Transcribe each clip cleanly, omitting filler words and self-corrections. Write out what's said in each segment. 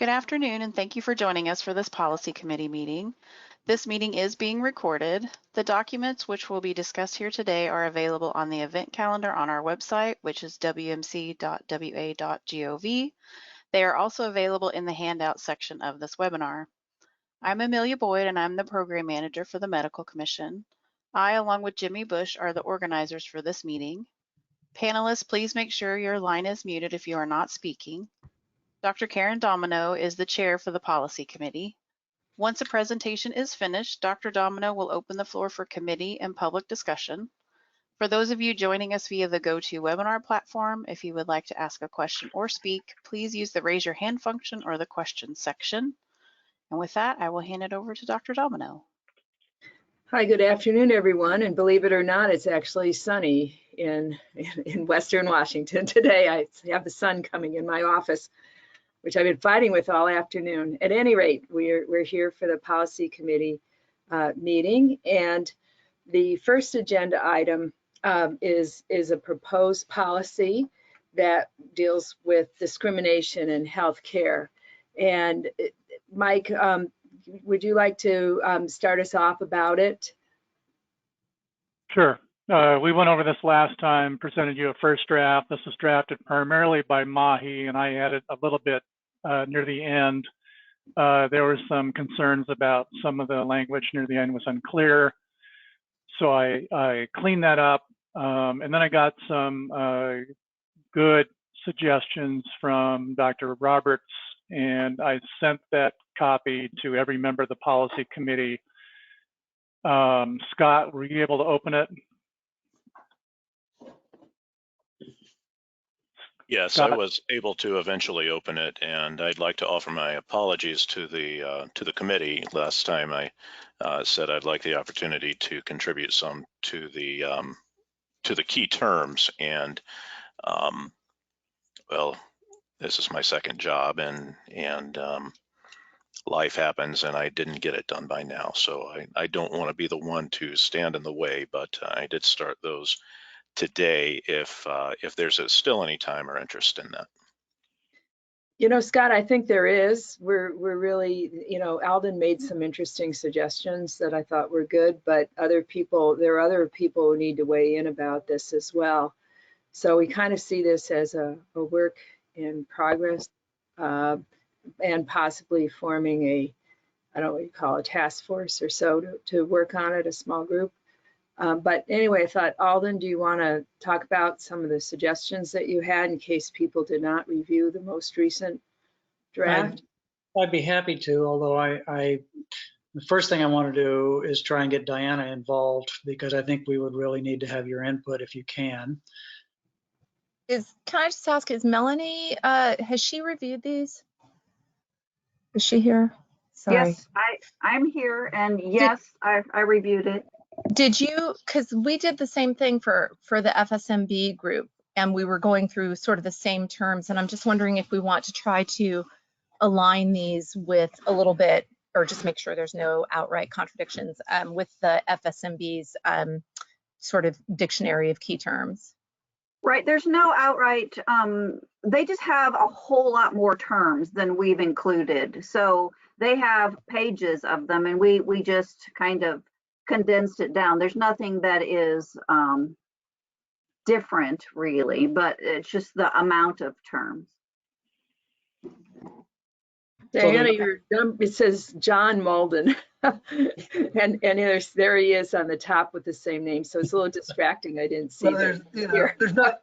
Good afternoon, and thank you for joining us for this policy committee meeting. This meeting is being recorded. The documents which will be discussed here today are available on the event calendar on our website, which is wmc.wa.gov. They are also available in the handout section of this webinar. I'm Amelia Boyd, and I'm the program manager for the Medical Commission. I, along with Jimmy Bush, are the organizers for this meeting. Panelists, please make sure your line is muted if you are not speaking. Dr. Karen Domino is the chair for the policy committee. Once a presentation is finished, Dr. Domino will open the floor for committee and public discussion. For those of you joining us via the GoToWebinar platform, if you would like to ask a question or speak, please use the raise your hand function or the questions section. And with that, I will hand it over to Dr. Domino. Hi, good afternoon, everyone. And believe it or not, it's actually sunny in Western Washington today. I have the sun coming in my office, which I've been fighting with all afternoon. At any rate, we're here for the policy committee meeting, and the first agenda item is a proposed policy that deals with discrimination in healthcare. And Mike, would you like to start us off about it? Sure. We went over this last time, presented you a first draft. This was drafted primarily by Mahi, and I added a little bit near the end. There were some concerns about some of the language near the end was unclear. So I cleaned that up. And then I got some good suggestions from Dr. Roberts, and I sent that copy to every member of the policy committee. Scott, were you able to open it? Yes, Scott? I was able to eventually open it, and I'd like to offer my apologies to the committee. Last time I said I'd like the opportunity to contribute some to the key terms, and well, this is my second job, and life happens, and I didn't get it done by now. So I don't want to be the one to stand in the way, but I did start those today if there's still any time or interest in that. You know, Scott, I think there is. We're really, you know, Alden made some interesting suggestions that I thought were good, but there are other people who need to weigh in about this as well. So we kind of see this as a work in progress, and possibly forming I don't know what you call a task force or so to work on it, a small group. But anyway, I thought, Alden, do you want to talk about some of the suggestions that you had in case people did not review the most recent draft? I'd be happy to, although the first thing I want to do is try and get Diana involved, because I think we would really need to have your input if you can. Can I just ask, is Melanie, has she reviewed these? Is she here? Sorry. Yes, I'm here, and yes, I reviewed it. Did you, because we did the same thing for the FSMB group, and we were going through sort of the same terms, and I'm just wondering if we want to try to align these with a little bit, or just make sure there's no outright contradictions with the FSMB's sort of dictionary of key terms. Right, there's no outright, they just have a whole lot more terms than we've included. So they have pages of them, and we just kind of condensed it down. There's nothing that is different really, but it's just the amount of terms. Diana, it says John Malden, and there he is on the top with the same name. So it's a little distracting. I didn't see. Well, there's not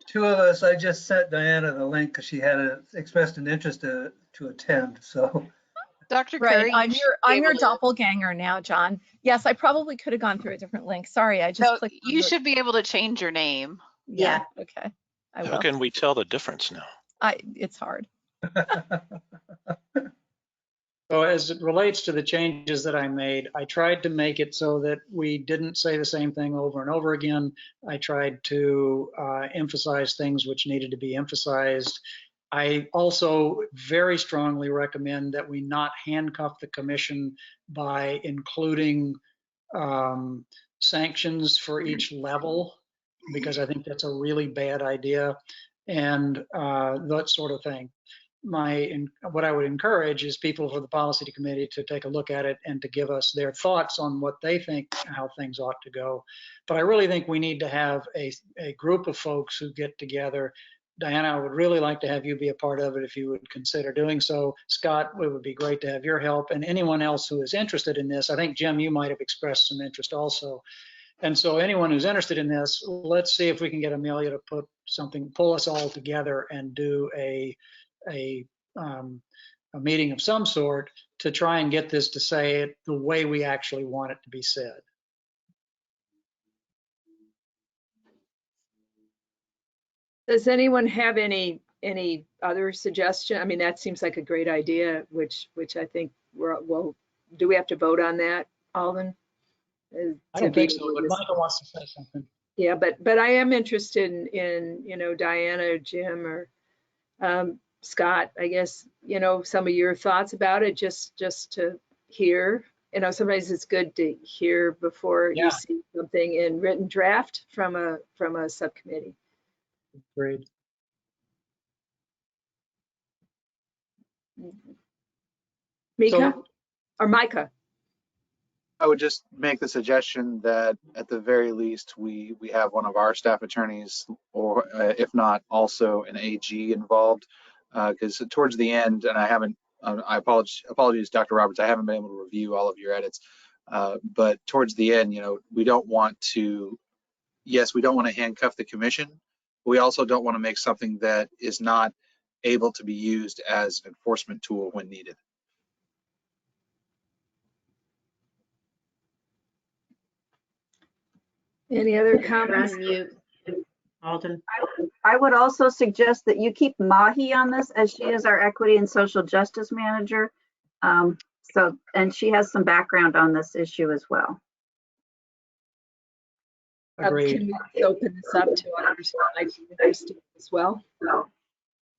two of us. I just sent Diana the link because she had expressed an interest to attend. So. Dr. Curry, right, I'm your doppelganger now, John. Yes, I probably could have gone through a different link. Sorry, I just clicked. You should be able to change your name. Yeah. Okay. I will. How can we tell the difference now? It's hard. So as it relates to the changes that I made, I tried to make it so that we didn't say the same thing over and over again. I tried to emphasize things which needed to be emphasized. I also very strongly recommend that we not handcuff the commission by including sanctions for each level, because I think that's a really bad idea, and that sort of thing. what I would encourage is people for the policy committee to take a look at it and to give us their thoughts on what they think how things ought to go. But I really think we need to have a group of folks who get together. Diana, I would really like to have you be a part of it if you would consider doing so. Scott, it would be great to have your help, and anyone else who is interested in this. I think, Jim, you might have expressed some interest also. And so anyone who's interested in this, let's see if we can get Amelia to pull us all together and do a meeting of some sort to try and get this to say it the way we actually want it to be said. Does anyone have any other suggestion? I mean, that seems like a great idea, which I think well, do we have to vote on that, Alden? I don't think so, but Michael wants to say something. Yeah, but I am interested in Diana or Jim or Scott, I guess, some of your thoughts about it, just to hear. Sometimes it's good to hear before you see something in written draft from a subcommittee. Great. Mika or Micah? I would just make the suggestion that at the very least we have one of our staff attorneys, or if not also an AG involved, because towards the end, and I apologize, Dr. Roberts, I haven't been able to review all of your edits, but towards the end, we don't want to handcuff the commission. We also don't want to make something that is not able to be used as an enforcement tool when needed. Any other comments? Alden. I would also suggest that you keep Mahi on this, as she is our equity and social justice manager. And she has some background on this issue as well. Agreed. Can we open this up to others who might be interested as well?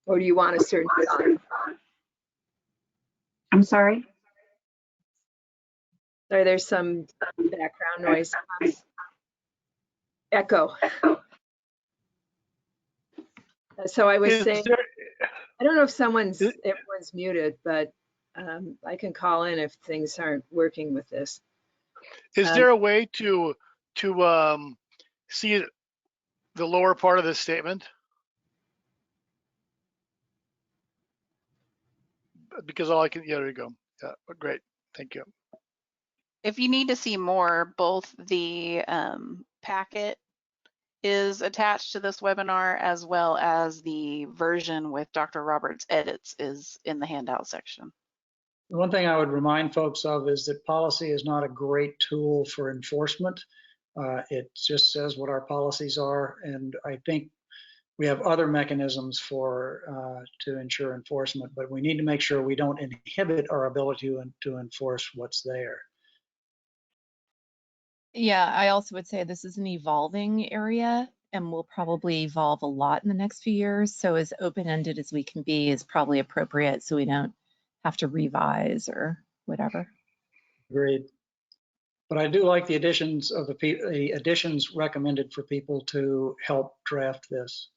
Or do you want a certain time? I'm sorry? Sorry, there's some background noise. Echo. So I was saying, I don't know if everyone's muted, but I can call in if things aren't working with this. Is there a way to see the lower part of the statement? Because all I can, yeah, there you go. Yeah, great, thank you. If you need to see more, both the packet is attached to this webinar, as well as the version with Dr. Roberts' edits is in the handout section. The one thing I would remind folks of is that policy is not a great tool for enforcement. It just says what our policies are, and I think we have other mechanisms to ensure enforcement, but we need to make sure we don't inhibit our ability to enforce what's there. Yeah, I also would say this is an evolving area and will probably evolve a lot in the next few years. So as open-ended as we can be is probably appropriate, so we don't have to revise or whatever. Agreed. But I do like the additions of the additions recommended for people to help draft this.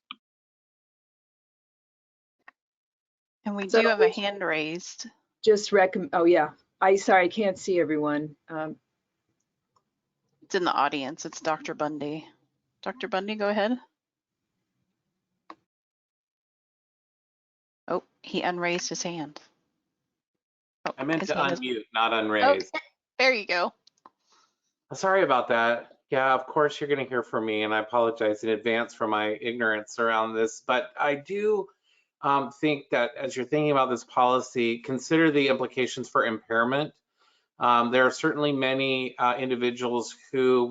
And we So do have a hand raised. Just oh yeah, sorry, I can't see everyone. It's in the audience. It's Dr. Bundy. Dr. Bundy, go ahead. Oh, he unraised his hand. Oh, I meant his to hand is- unmute, not unraise. Oh, there you go. Sorry about that. Yeah, of course you're going to hear from me, and I apologize in advance for my ignorance around this. But I do think that as you're thinking about this policy, consider the implications for impairment. There are certainly many individuals who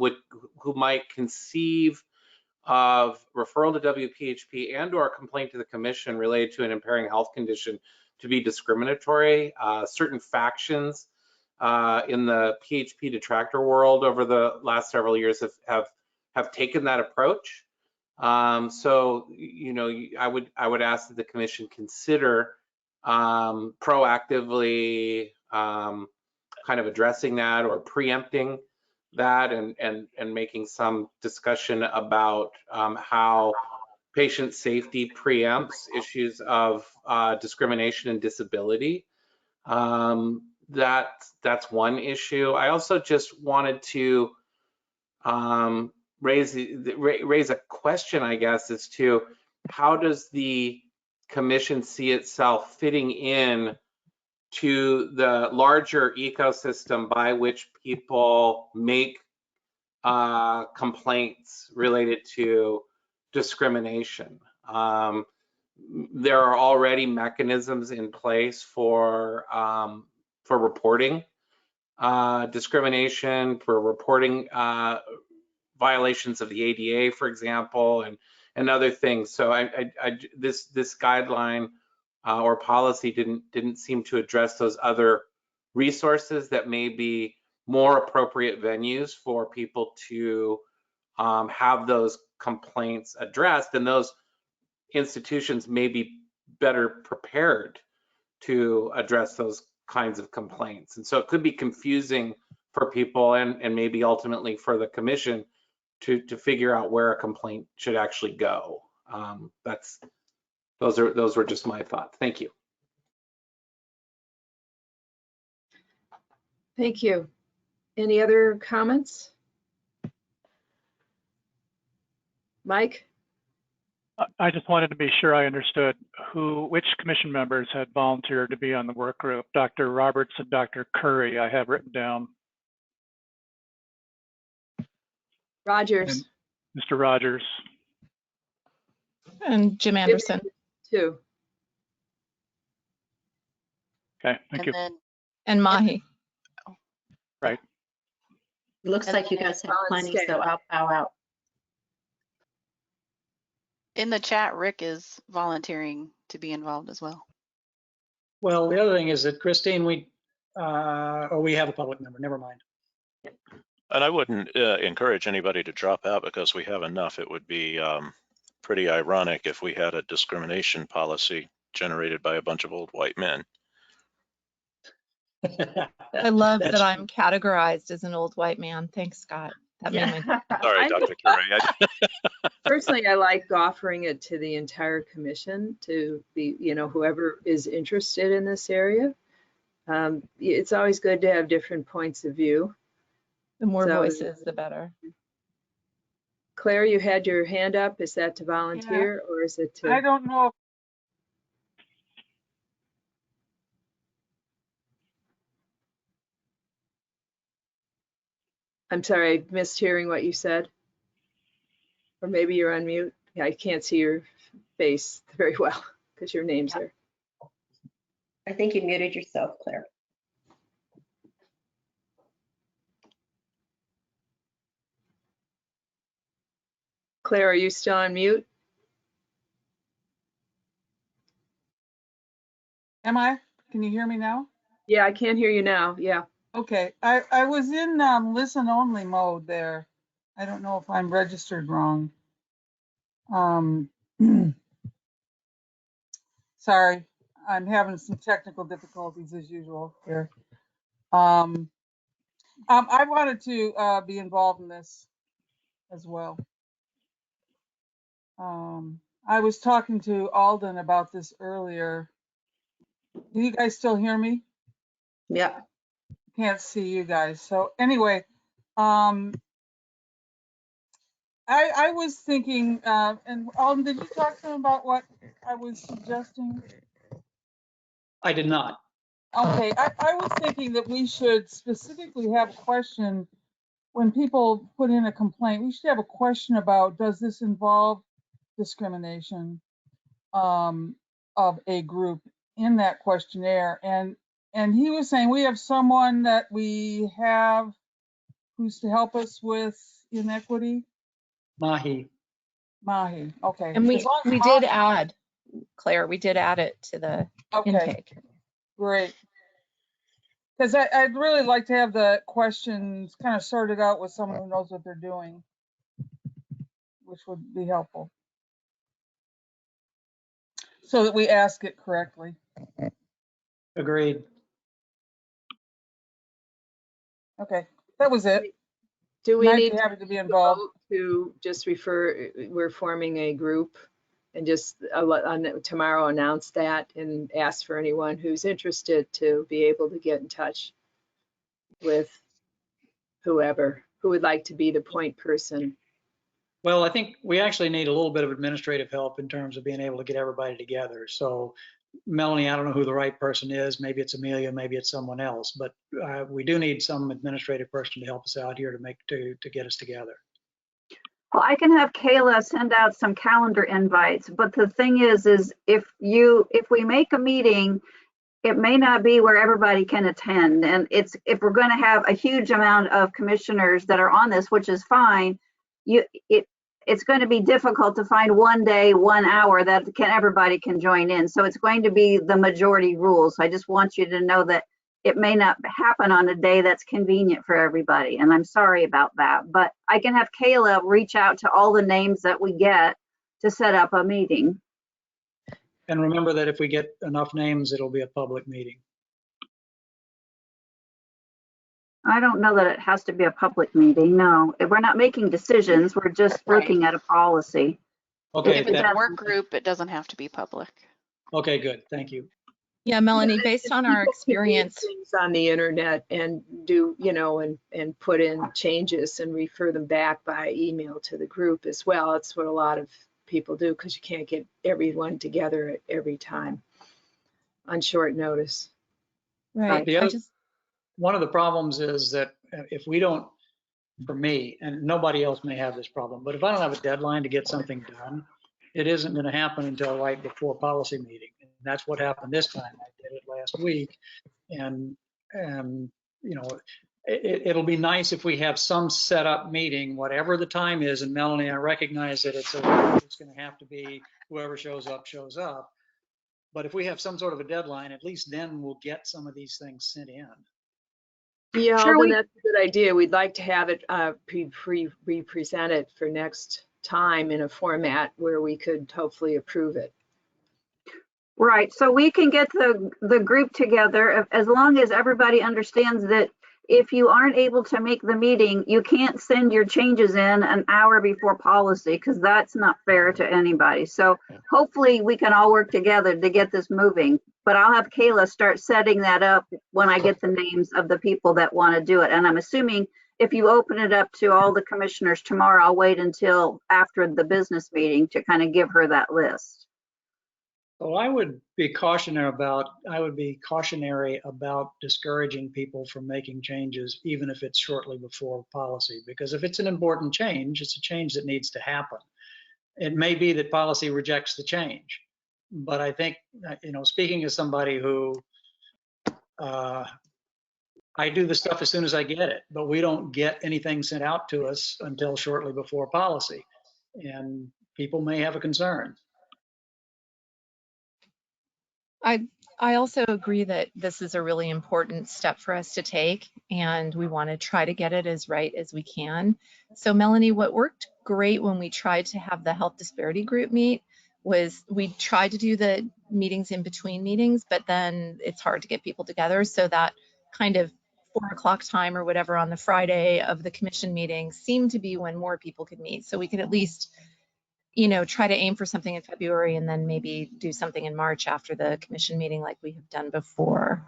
might conceive of referral to WPHP and/or a complaint to the commission related to an impairing health condition to be discriminatory. Certain factions in the PHP detractor world over the last several years have taken that approach. So I would ask that the commission consider proactively kind of addressing that or preempting that and making some discussion about how patient safety preempts issues of discrimination and disability. That's one issue. I also just wanted to raise a question, I guess, as to how does the commission see itself fitting in to the larger ecosystem by which people make complaints related to discrimination. There are already mechanisms in place for reporting discrimination, for reporting violations of the ADA, for example, and other things. So this guideline or policy didn't seem to address those other resources that may be more appropriate venues for people to have those complaints addressed, and those institutions may be better prepared to address those kinds of complaints. And so it could be confusing for people and maybe ultimately for the commission to figure out where a complaint should actually go. Those were just my thoughts. Thank you. Thank you. Any other comments? Mike? I just wanted to be sure I understood which commission members had volunteered to be on the work group. Dr. Roberts and Dr. Curry, I have written down. Rogers. And Mr. Rogers. And Jim Anderson. Too. Okay, thank you. And Mahi. Right. It looks like you guys have plenty, so I'll bow out. In the chat, Rick is volunteering to be involved as well. Well, the other thing is that Christine, we have a public member, never mind. And I wouldn't encourage anybody to drop out because we have enough. It would be pretty ironic if we had a discrimination policy generated by a bunch of old white men. I love that I'm categorized as an old white man. Thanks, Scott. That made my day. Sorry, Dr. Curry. Personally, I like offering it to the entire commission to be, whoever is interested in this area. It's always good to have different points of view. The more voices, the better. Claire, you had your hand up. Is that to volunteer or is it to? I don't know. I'm sorry, I missed hearing what you said. Or maybe you're on mute. Yeah, I can't see your face very well because your name's there. I think you muted yourself, Claire. Claire, are you still on mute? Am I? Can you hear me now? Yeah, I can't hear you now. Yeah. Okay, I was in listen only mode there. I don't know if I'm registered wrong. Sorry, I'm having some technical difficulties as usual here. I wanted to be involved in this as well. I was talking to Alden about this earlier. Do you guys still hear me? Yeah. Can't see you guys. So anyway, I was thinking, and Alden, did you talk to him about what I was suggesting? I did not. Okay, I was thinking that we should specifically have a question when people put in a complaint. We should have a question about, does this involve discrimination of a group in that questionnaire? And he was saying we have someone that we have who's to help us with inequity. Mahi. Okay. And we did add, Claire, we did add it to the intake. Great. Because I'd really like to have the questions kind of sorted out with someone who knows what they're doing, which would be helpful, so that we ask it correctly. Agreed. Okay, that was it. Do we need to have it to be involved? To just refer, we're forming a group And just tomorrow announce that and ask for anyone who's interested to be able to get in touch with whoever who would like to be the point person. Well, I think we actually need a little bit of administrative help in terms of being able to get everybody together. So Melanie, I don't know who the right person is. Maybe it's Amelia, maybe it's someone else, but we do need some administrative person to help us out here to get us together. Well, I can have Kayla send out some calendar invites, but the thing is if we make a meeting, it may not be where everybody can attend. And if we're going to have a huge amount of commissioners that are on this, which is fine, it's going to be difficult to find one day, 1 hour that everybody can join in. So it's going to be the majority rules. I just want you to know that it may not happen on a day that's convenient for everybody. And I'm sorry about that, but I can have Kayla reach out to all the names that we get to set up a meeting. And remember that if we get enough names, it'll be a public meeting. I don't know that it has to be a public meeting. No, we're not making decisions. We're just looking at a policy. Okay. If it's a work group, it doesn't have to be public. Okay, good. Thank you. Yeah, Melanie, based on our experience, things on the internet and do, and put in changes and refer them back by email to the group as well. It's what a lot of people do because you can't get everyone together at every time on short notice. right? One of the problems is that if we don't, for me, and nobody else may have this problem, but if I don't have a deadline to get something done, it isn't going to happen until right before policy meeting. And that's what happened this time. I did it last week. And it'll be nice if we have some set up meeting, whatever the time is. And Melanie, I recognize that it's going to have to be whoever shows up, shows up. But if we have some sort of a deadline, at least then we'll get some of these things sent in. Yeah, Sure, Alden, that's a good idea. We'd like to have it represented for next time in a format where we could hopefully approve it. Right, so we can get the group together as long as everybody understands that if you aren't able to make the meeting, you can't send your changes in an hour before policy because that's not fair to anybody. So hopefully we can all work together to get this moving. But I'll have Kayla start setting that up when I get the names of the people that want to do it. And I'm assuming if you open it up to all the commissioners tomorrow, I'll wait until after the business meeting to kind of give her that list. Well, I would be cautionary about discouraging people from making changes, even if it's shortly before policy, because if it's an important change, it's a change that needs to happen. It may be that policy rejects the change, but I think, speaking as somebody who, I do the stuff as soon as I get it, but we don't get anything sent out to us until shortly before policy, and people may have a concern. I also agree that this is a really important step for us to take, and we want to try to get it as right as we can. So Melanie, what worked great when we tried to have the health disparity group meet was we tried to do the meetings in between meetings, but then it's hard to get people together. So that kind of 4 o'clock time or whatever on the Friday of the commission meeting seemed to be when more people could meet. So we could at least try to aim for something in February and then maybe do something in March after the commission meeting like we have done before.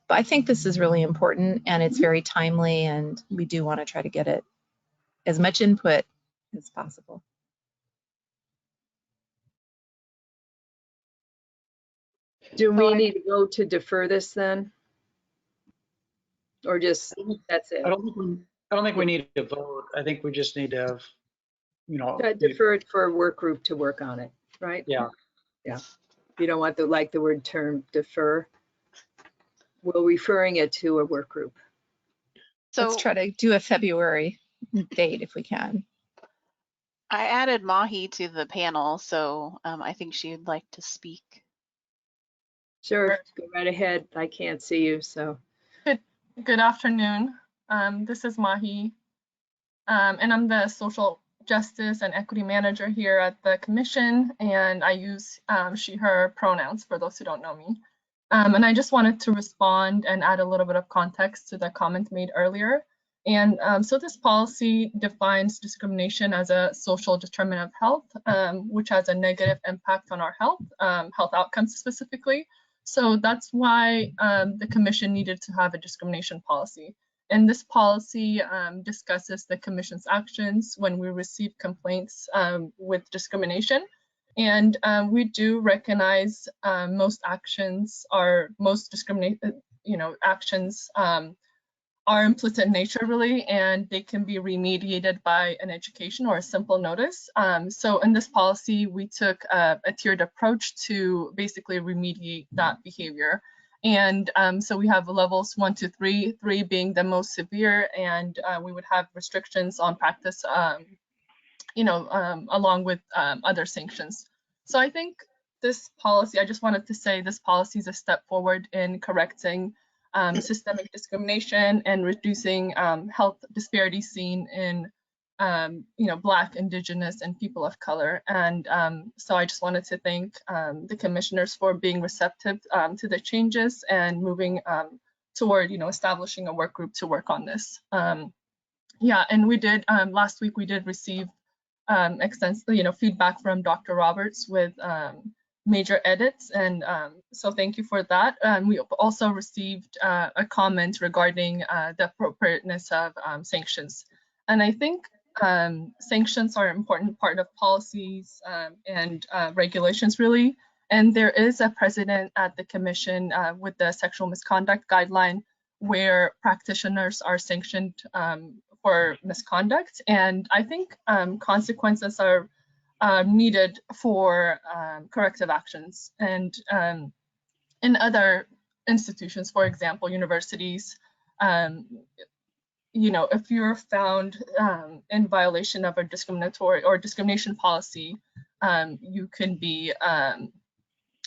But I think this is really important and it's very timely, and we do want to try to get it as much input as possible. Do we need to go to defer this then? Or just, that's it? I don't think we need to vote. I think we just need to have, defer it for a work group to work on it, right? Yeah. Yeah. You don't want the word term defer. We're referring it to a work group. So let's try to do a February date if we can. I added Mahi to the panel, so I think she'd like to speak. Sure, go right ahead. I can't see you, so. Good afternoon. This is Mahi, and I'm the Social Justice and Equity Manager here at the Commission, and I use she, her pronouns for those who don't know me. And I just wanted to respond and add a little bit of context to the comment made earlier. And so this policy defines discrimination as a social determinant of health, which has a negative impact on our health outcomes specifically. So that's why the commission needed to have a discrimination policy. And this policy discusses the commission's actions when we receive complaints with discrimination. And we do recognize most actions actions are implicit in nature really, and they can be remediated by an education or a simple notice. So in this policy, we took a tiered approach to basically remediate that behavior. And so we have levels 1 to 3, 3 being the most severe, and we would have restrictions on practice, along with other sanctions. So I think this policy, I just wanted to say this policy is a step forward in correcting systemic discrimination and reducing health disparities seen in Black, Indigenous, and people of color. And so I just wanted to thank the commissioners for being receptive to the changes and moving toward establishing a work group to work on this. Yeah, and we did last week we did receive extensive feedback from Dr. Roberts with major edits, and so thank you for that. We also received a comment regarding the appropriateness of sanctions, and I think sanctions are an important part of policies and regulations really, and there is a precedent at the commission with the sexual misconduct guideline where practitioners are sanctioned for misconduct, and I think consequences are needed for corrective actions. And in other institutions, for example, universities, if you're found in violation of a discriminatory or discrimination policy, you can be,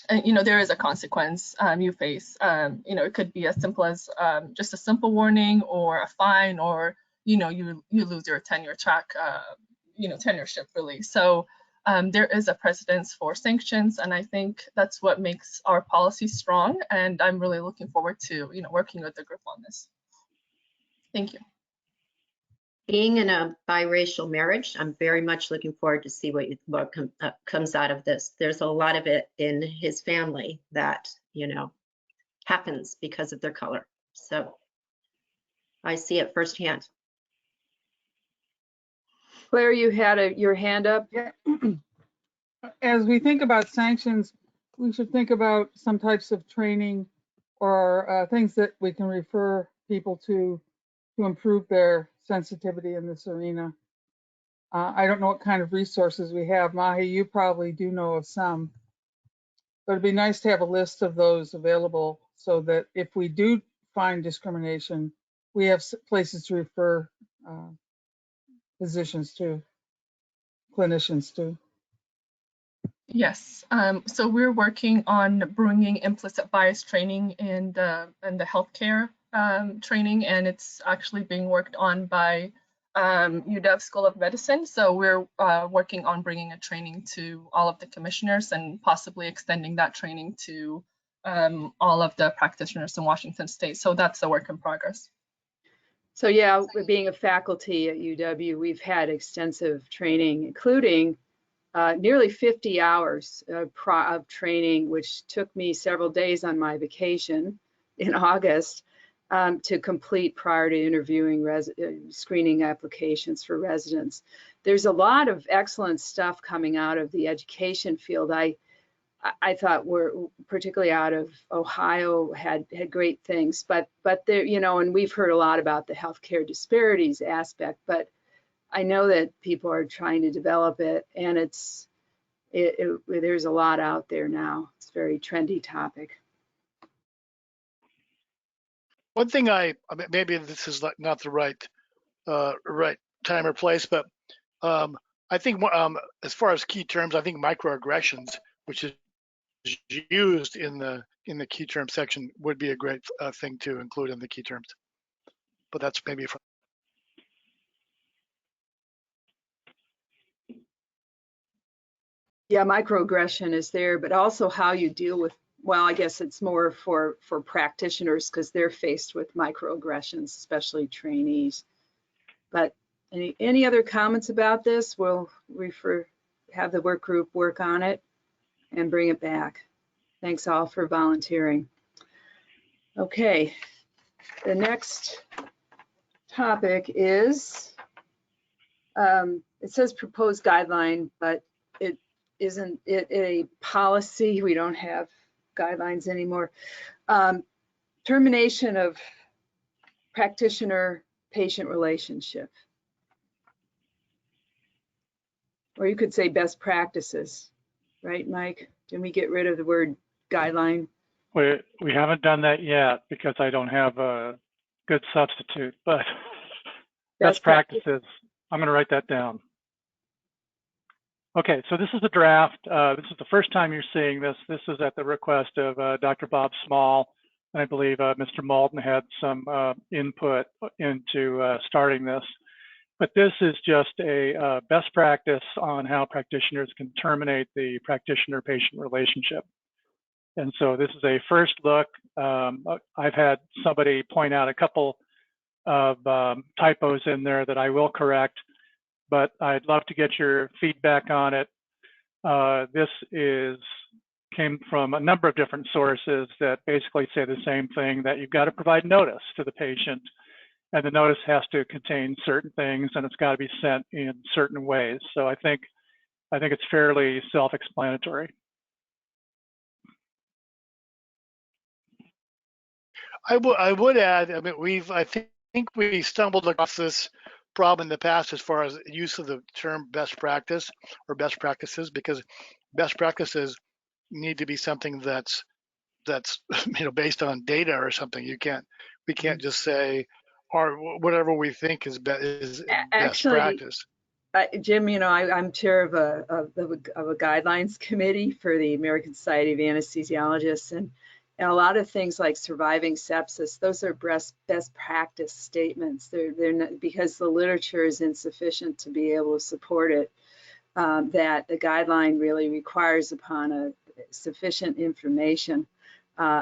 there is a consequence you face. It could be as simple as just a simple warning or a fine, or you lose your tenure track, tenureship really. So there is a precedence for sanctions, and I think that's what makes our policy strong. And I'm really looking forward to working with the group on this. Thank you. Being in a biracial marriage, I'm very much looking forward to see what comes out of this. There's a lot of it in his family that happens because of their color. So I see it firsthand. Claire, you had your hand up. Yeah. As we think about sanctions, we should think about some types of training or things that we can refer people to improve their sensitivity in this arena. I don't know what kind of resources we have. Mahi, you probably do know of some, but it'd be nice to have a list of those available so that if we do find discrimination, we have places to refer physicians to, clinicians to. Yes, so we're working on bringing implicit bias training in the healthcare training, and it's actually being worked on by UW School of Medicine. So we're working on bringing a training to all of the commissioners and possibly extending that training to all of the practitioners in Washington State. So that's a work in progress. So yeah, being a faculty at UW, we've had extensive training, including nearly 50 hours of training, which took me several days on my vacation in August to complete prior to interviewing screening applications for residents. There's a lot of excellent stuff coming out of the education field. I thought we're particularly out of Ohio had great things, but there, and we've heard a lot about the healthcare disparities aspect, but I know that people are trying to develop it, and there's a lot out there now. It's a very trendy topic. One thing maybe this is not the right time or place, but I think as far as key terms, I think microaggressions, which is used in the key term section, would be a great thing to include in the key terms. But that's maybe from. Yeah, microaggression is there, but also how you deal with, well, I guess it's more for practitioners because they're faced with microaggressions, especially trainees. But any other comments about this? We'll have the work group work on it and bring it back. Thanks all for volunteering. Okay, the next topic is, it says proposed guideline, but it isn't a policy. We don't have guidelines anymore. Termination of practitioner-patient relationship. Or you could say best practices, right, Mike? Didn't we get rid of the word guideline? We haven't done that yet because I don't have a good substitute, but best practices. I'm going to write that down. Okay, so this is a draft. This is the first time you're seeing this. This is at the request of Dr. Bob Small, and I believe Mr. Malden had some input into starting this. But this is just a best practice on how practitioners can terminate the practitioner-patient relationship. And so this is a first look. I've had somebody point out a couple of typos in there that I will correct, but I'd love to get your feedback on it. This came from a number of different sources that basically say the same thing, that you've got to provide notice to the patient, and the notice has to contain certain things, and it's got to be sent in certain ways. So I think it's fairly self-explanatory. I would add, I mean, I think we stumbled across this problem in the past as far as use of the term best practice or best practices, because best practices need to be something that's based on data or something. We can't just say or whatever we think is best practice. Jim, I'm chair of a guidelines committee for the American Society of Anesthesiologists, and a lot of things like surviving sepsis, those are best practice statements. They're not, because the literature is insufficient to be able to support it, that the guideline really requires upon a sufficient information,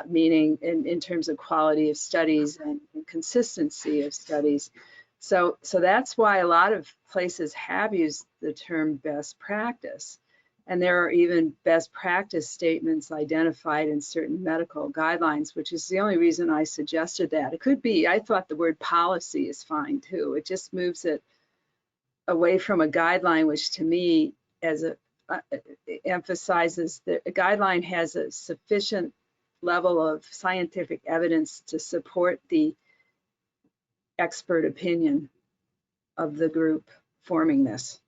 meaning in terms of quality of studies and consistency of studies. So that's why a lot of places have used the term best practice. And there are even best practice statements identified in certain medical guidelines, which is the only reason I suggested that. It could be, I thought the word policy is fine too. It just moves it away from a guideline, which to me emphasizes that a guideline has a sufficient level of scientific evidence to support the expert opinion of the group forming this.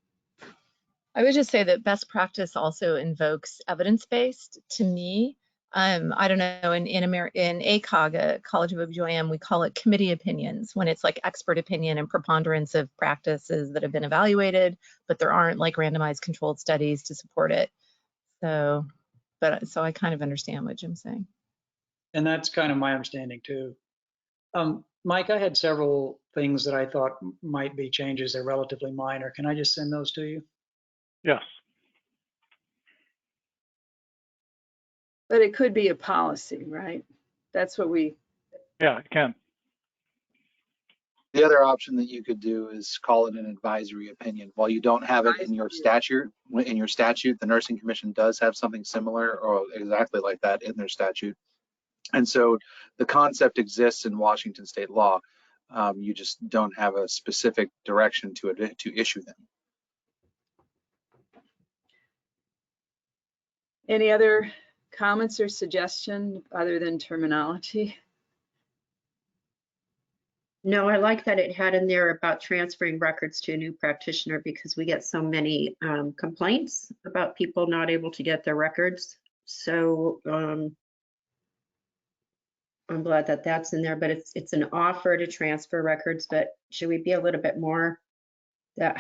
I would just say that best practice also invokes evidence-based. To me, I don't know, in ACOG, College of OBGYN, we call it committee opinions, when it's like expert opinion and preponderance of practices that have been evaluated, but there aren't like randomized controlled studies to support it. So I kind of understand what Jim's saying. And that's kind of my understanding too. Mike, I had several things that I thought might be changes. They're relatively minor. Can I just send those to you? Yes. But it could be a policy, right? That's what Yeah, it can. The other option that you could do is call it an advisory opinion. While you don't have it in your statute, the Nursing Commission does have something similar or exactly like that in their statute. And so the concept exists in Washington state law. You just don't have a specific direction to issue them. Any other comments or suggestion other than terminology? No, I like that it had in there about transferring records to a new practitioner, because we get so many complaints about people not able to get their records. So I'm glad that that's in there, but it's an offer to transfer records. But should we be a little bit more that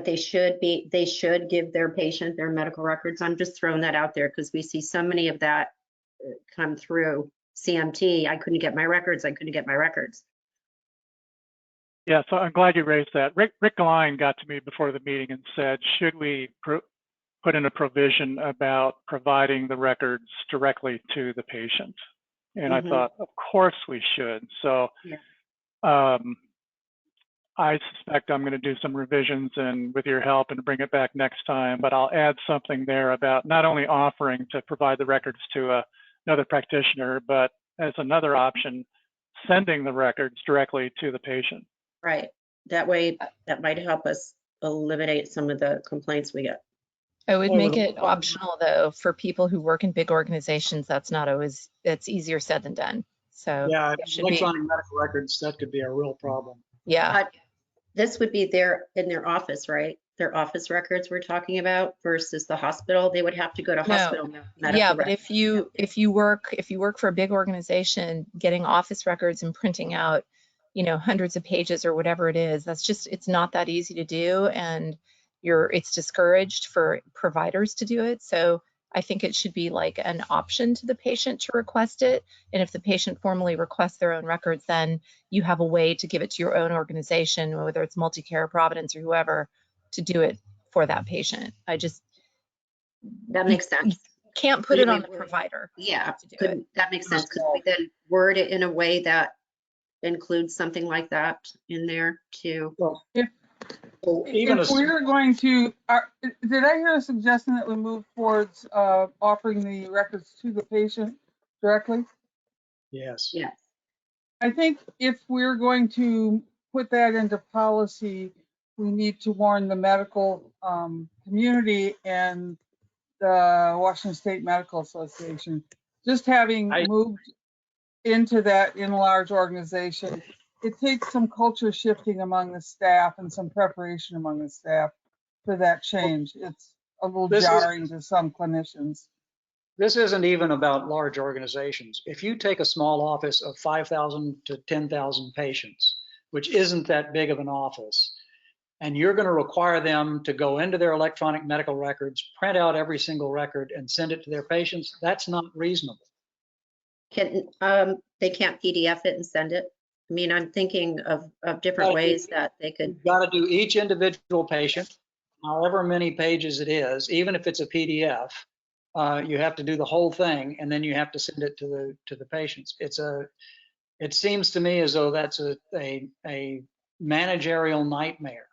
they should give their patient their medical records? I'm just throwing that out there because we see so many of that come through. CMT, I couldn't get my records. Yeah, so I'm glad you raised that. Rick Line got to me before the meeting and said, should we put in a provision about providing the records directly to the patient? And I thought, of course we should. So I suspect I'm going to do some revisions and with your help and bring it back next time, but I'll add something there about not only offering to provide the records to another practitioner, but as another option, sending the records directly to the patient. Right. That way, that might help us eliminate some of the complaints we get. I would Well, make with it optional though, for people who work in big organizations. That's not always, it's easier said than done. So Yeah, it should be, electronic medical records, that could be a real problem. yeah. But this would be in their office, right? Their office records we're talking about versus the hospital. They would have to go to No. hospital medical Yeah, but records. if you work for a big organization, getting office records and printing out, hundreds of pages or whatever it is, it's not that easy to do, and it's discouraged for providers to do it. So I think it should be like an option to the patient to request it. And if the patient formally requests their own records, then you have a way to give it to your own organization, whether it's MultiCare, Providence, or whoever, to do it for that patient. That makes sense. Can't put it on the provider. Yeah, to do it. that makes sense. Could we then word it in a way that includes something like that in there too? Well, If even if we're going to, did I hear a suggestion that we move towards offering the records to the patient directly? yes. Yes. I think if we're going to put that into policy, we need to warn the medical community and the Washington State Medical Association. Just having moved into that in a large organization, it takes some culture shifting among the staff and some preparation among the staff for that change. It's a little jarring to some clinicians. This isn't even about large organizations. If you take a small office of 5,000 to 10,000 patients, which isn't that big of an office, and you're going to require them to go into their electronic medical records, print out every single record and send it to their patients, that's not reasonable. They can't PDF it and send it? I mean, I'm thinking of different ways that they could. You've got to do each individual patient, however many pages it is, even if it's a PDF, you have to do the whole thing, and then you have to send it to the patients. It seems to me as though that's a managerial nightmare.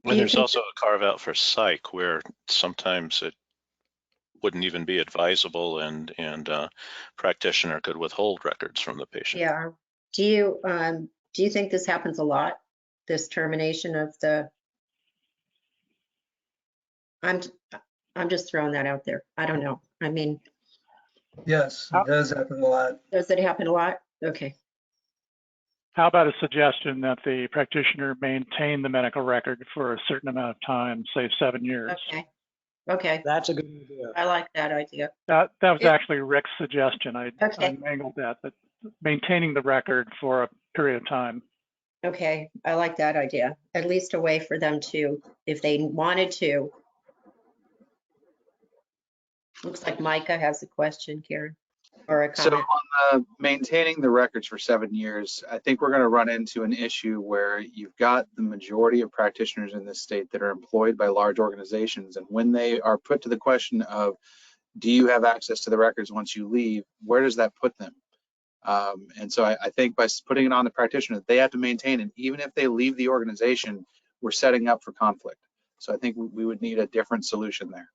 And there's also a carve out for psych where sometimes it wouldn't even be advisable, and practitioner could withhold records from the patient. Yeah. Do you think this happens a lot? This termination of the? I'm just throwing that out there. I don't know. I mean. Yes, it does happen a lot. Does it happen a lot? Okay. How about a suggestion that the practitioner maintain the medical record for a certain amount of time, say 7 years? Okay. Okay. That's a good idea. I like that idea. That was actually Rick's suggestion. I Okay. mangled that, but maintaining the record for a period of time. Okay, I like that idea. At least a way for them to, if they wanted to. Looks like Micah has a question, Karen, or a So comment. on maintaining the records for 7 years, I think we're going to run into an issue where you've got the majority of practitioners in this state that are employed by large organizations. And when they are put to the question of, do you have access to the records once you leave, where does that put them? And so I think by putting it on the practitioner, they have to maintain it. Even if they leave the organization, we're setting up for conflict. So I think we would need a different solution there.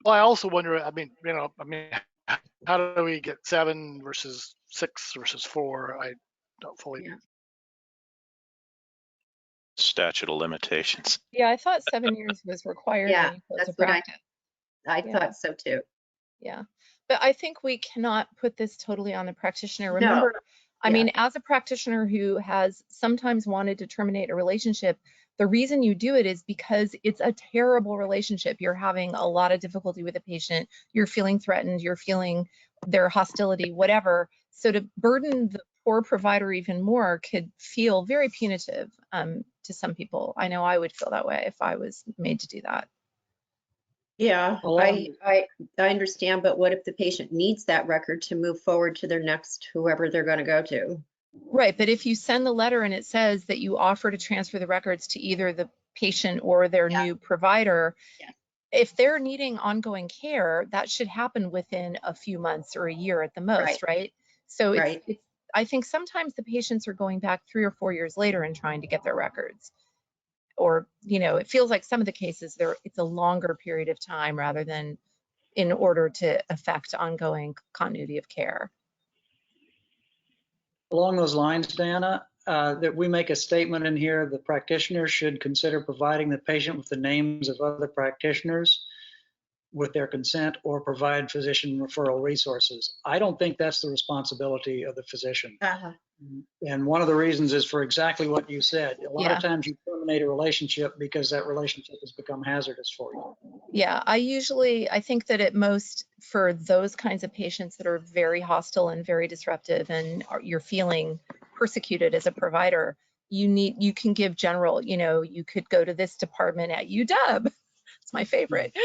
Well, I also wonder, how do we get 7 versus 6 versus 4? I don't fully. Yeah. Statute of limitations. Yeah, I thought 7 years was required. Yeah, when you go that's to what practice. I Yeah. thought so too. Yeah, but I think we cannot put this totally on the practitioner. No. Remember, I Yeah. mean, as a practitioner who has sometimes wanted to terminate a relationship, the reason you do it is because it's a terrible relationship. You're having a lot of difficulty with a patient. You're feeling threatened. You're feeling their hostility, whatever. So to burden the poor provider even more could feel very punitive to some people. I know I would feel that way if I was made to do that. Yeah, Well, I understand, but what if the patient needs that record to move forward to their next, whoever they're going to go to? Right, but if you send the letter and it says that you offer to transfer the records to either the patient or their Yeah. new provider, Yeah. if they're needing ongoing care, that should happen within a few months or a year at the most, right? So Right. I think sometimes the patients are going back 3 or 4 years later and trying to get their records. Or, you know, it feels like some of the cases it's a longer period of time rather than in order to affect ongoing continuity of care. Along those lines, Diana, that we make a statement in here, the practitioner should consider providing the patient with the names of other practitioners with their consent or provide physician referral resources. I don't think that's the responsibility of the physician. And one of the reasons is for exactly what you said. A lot of times you terminate a relationship because that relationship has become hazardous for you. Yeah, I think that at most for those kinds of patients that are very hostile and very disruptive and you're feeling persecuted as a provider, you can give general, you know, you could go to this department at UW. It's my favorite.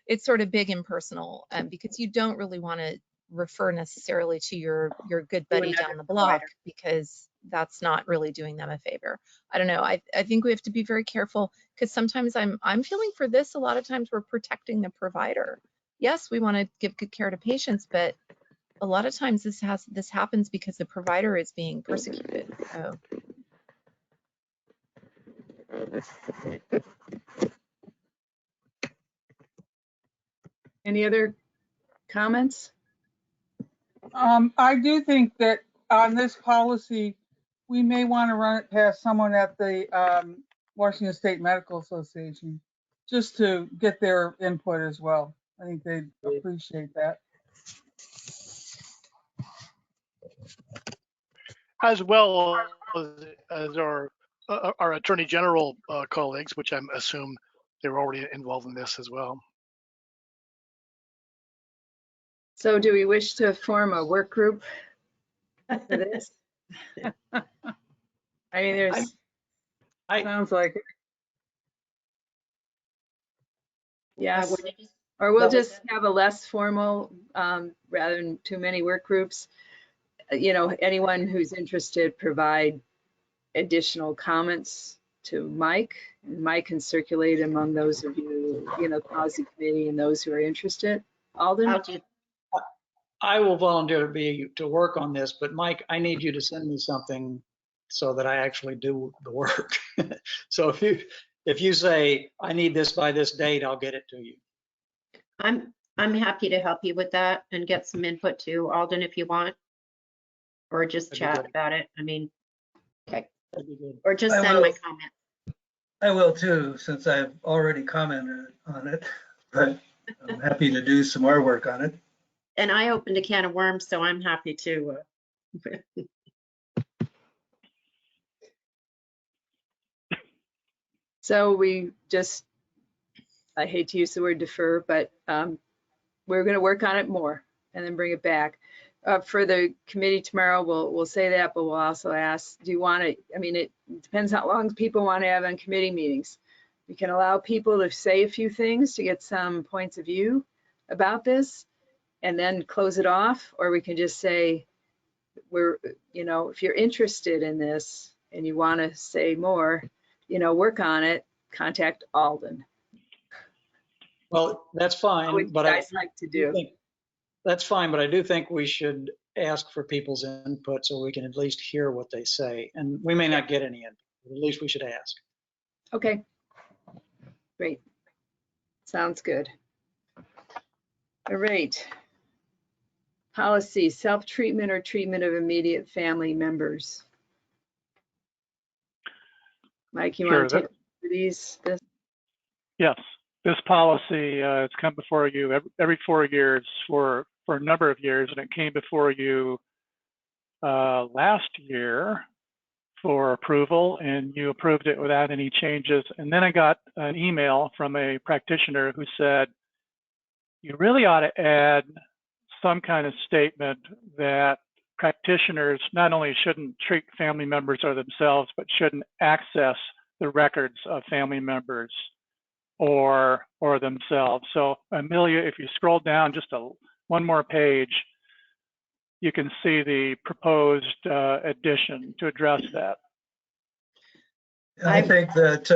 It's sort of big and personal because you don't really want to refer necessarily to your good buddy down the block because that's not really doing them a favor. I don't know. I think we have to be very careful because sometimes I'm feeling for this. A lot of times we're protecting the provider. Yes, we want to give good care to patients, but a lot of times this happens because the provider is being persecuted. So. Any other comments? I do think that on this policy, we may want to run it past someone at the Washington State Medical Association, just to get their input as well. I think they'd appreciate that. As well as our Attorney General colleagues, which I assume they're already involved in this as well. So do we wish to form a work group for this? I mean, sounds like it. Yes, or we'll just have a less formal, rather than too many work groups. You know, anyone who's interested, provide additional comments to Mike. And Mike can circulate among those of you, you know, policy committee and those who are interested. Alden? I will volunteer to work on this, but Mike, I need you to send me something so that I actually do the work. So if you say I need this by this date, I'll get it to you. I'm happy to help you with that and get some input too, Alden, if you want, or just chat about it. I mean, okay, or just send my comment. I will too, since I've already commented on it, but I'm happy to do some more work on it. And I opened a can of worms, so I'm happy to. So we just, I hate to use the word defer, but we're going to work on it more and then bring it back. For the committee tomorrow, we'll say that, but we'll also ask, do you want to, I mean, it depends how long people want to have on committee meetings. We can allow people to say a few things to get some points of view about this and then close it off, or we can just say, you know, if you're interested in this and you want to say more, you know, work on it, contact Alden. Well, that's fine. What would you guys like to do? That's fine, but I do think we should ask for people's input so we can at least hear what they say. And we may not get any input, but at least we should ask. Okay, great. Sounds good. All right. Policy, self-treatment or treatment of immediate family members. Mike, you want to take these? Yes, this policy has come before you every 4 years for a number of years, and it came before you last year for approval, and you approved it without any changes. And then I got an email from a practitioner who said, you really ought to add some kind of statement that practitioners not only shouldn't treat family members or themselves, but shouldn't access the records of family members or themselves. So Amelia, if you scroll down just one more page, you can see the proposed addition to address that. I think that,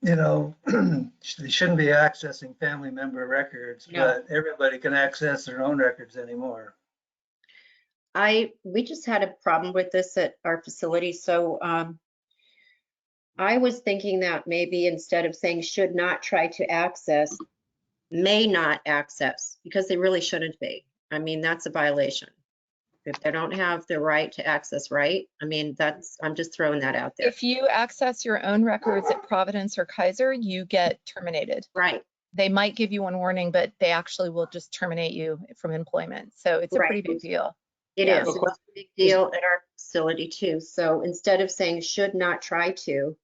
you know, they shouldn't be accessing family member records, but everybody can access their own records anymore. we just had a problem with this at our facility, so I was thinking that maybe instead of saying should not try to access, may not access, because they really shouldn't be. I mean, that's a violation. If they don't have the right to access, right? I mean, I'm just throwing that out there. If you access your own records at Providence or Kaiser, you get terminated. Right. They might give you one warning, but they actually will just terminate you from employment. So it's a pretty big deal. It Yeah. is. It's a big deal at our facility too. So instead of saying should not try to,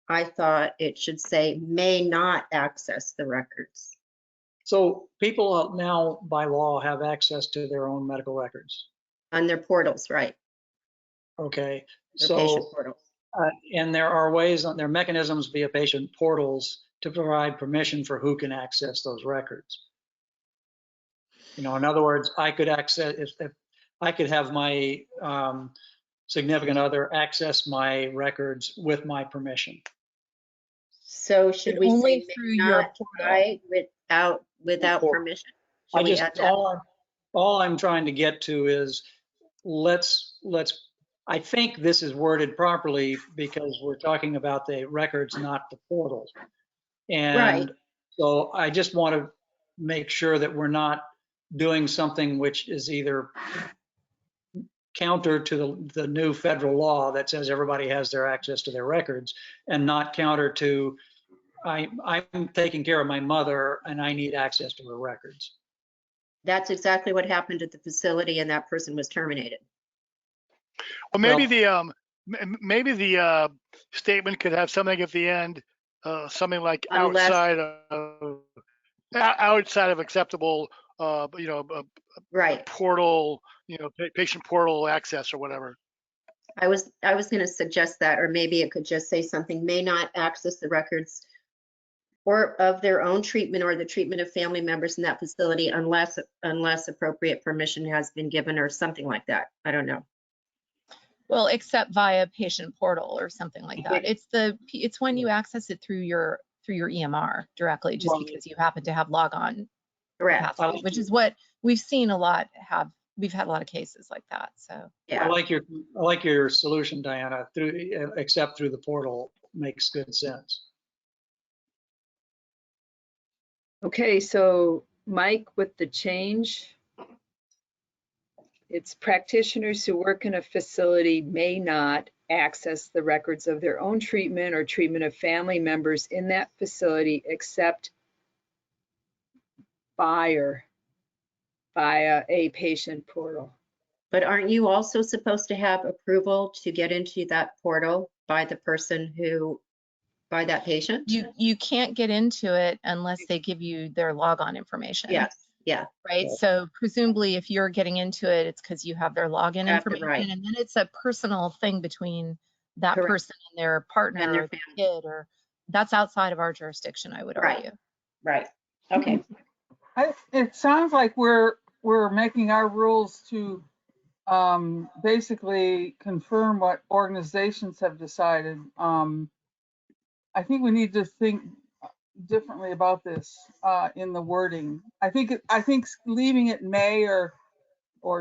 I thought it should say may not access the records. So people now by law have access to their own medical records. On their portals, right? Okay. Their patient So, portals. and there are ways, there are mechanisms via patient portals to provide permission for who can access those records. You know, in other words, I could access, if I could have my significant other access my records with my permission. So should we only say through may your not try without permission? Should we add that? All I'm trying to get to is I think this is worded properly because we're talking about the records, not the portals. And Right. so I just want to make sure that we're not doing something which is either counter to the new federal law that says everybody has their access to their records, and not counter to I'm taking care of my mother and I need access to her records. That's exactly what happened at the facility, and that person was terminated. Well, maybe the statement could have something at the end, something like Unless- outside of acceptable, Right. portal, patient portal access or whatever. I was going to suggest that, or maybe it could just say something may not access the records or of their own treatment or the treatment of family members in that facility unless appropriate permission has been given or something like that. I don't know. Well, except via patient portal or something like that. It's when you access it through your EMR directly, just because you happen to have logon Correct. capacity, which is what we've seen a lot we've had a lot of cases like that. So yeah. I like your solution, Diana, except through the portal makes good sense. Okay, so Mike, with the change, it's practitioners who work in a facility may not access the records of their own treatment or treatment of family members in that facility except via a patient portal. But aren't you also supposed to have approval to get into that portal by the person by that patient? you can't get into it unless they give you their logon information. Yes. Yeah. Right. So presumably if you're getting into it, it's because you have their login information, right. and then it's a personal thing between that Correct. person and their partner And their or their kid, or that's outside of our jurisdiction, I would argue. Right. Okay. It sounds like we're making our rules to basically confirm what organizations have decided. I think we need to think differently about this in the wording. I think leaving it may or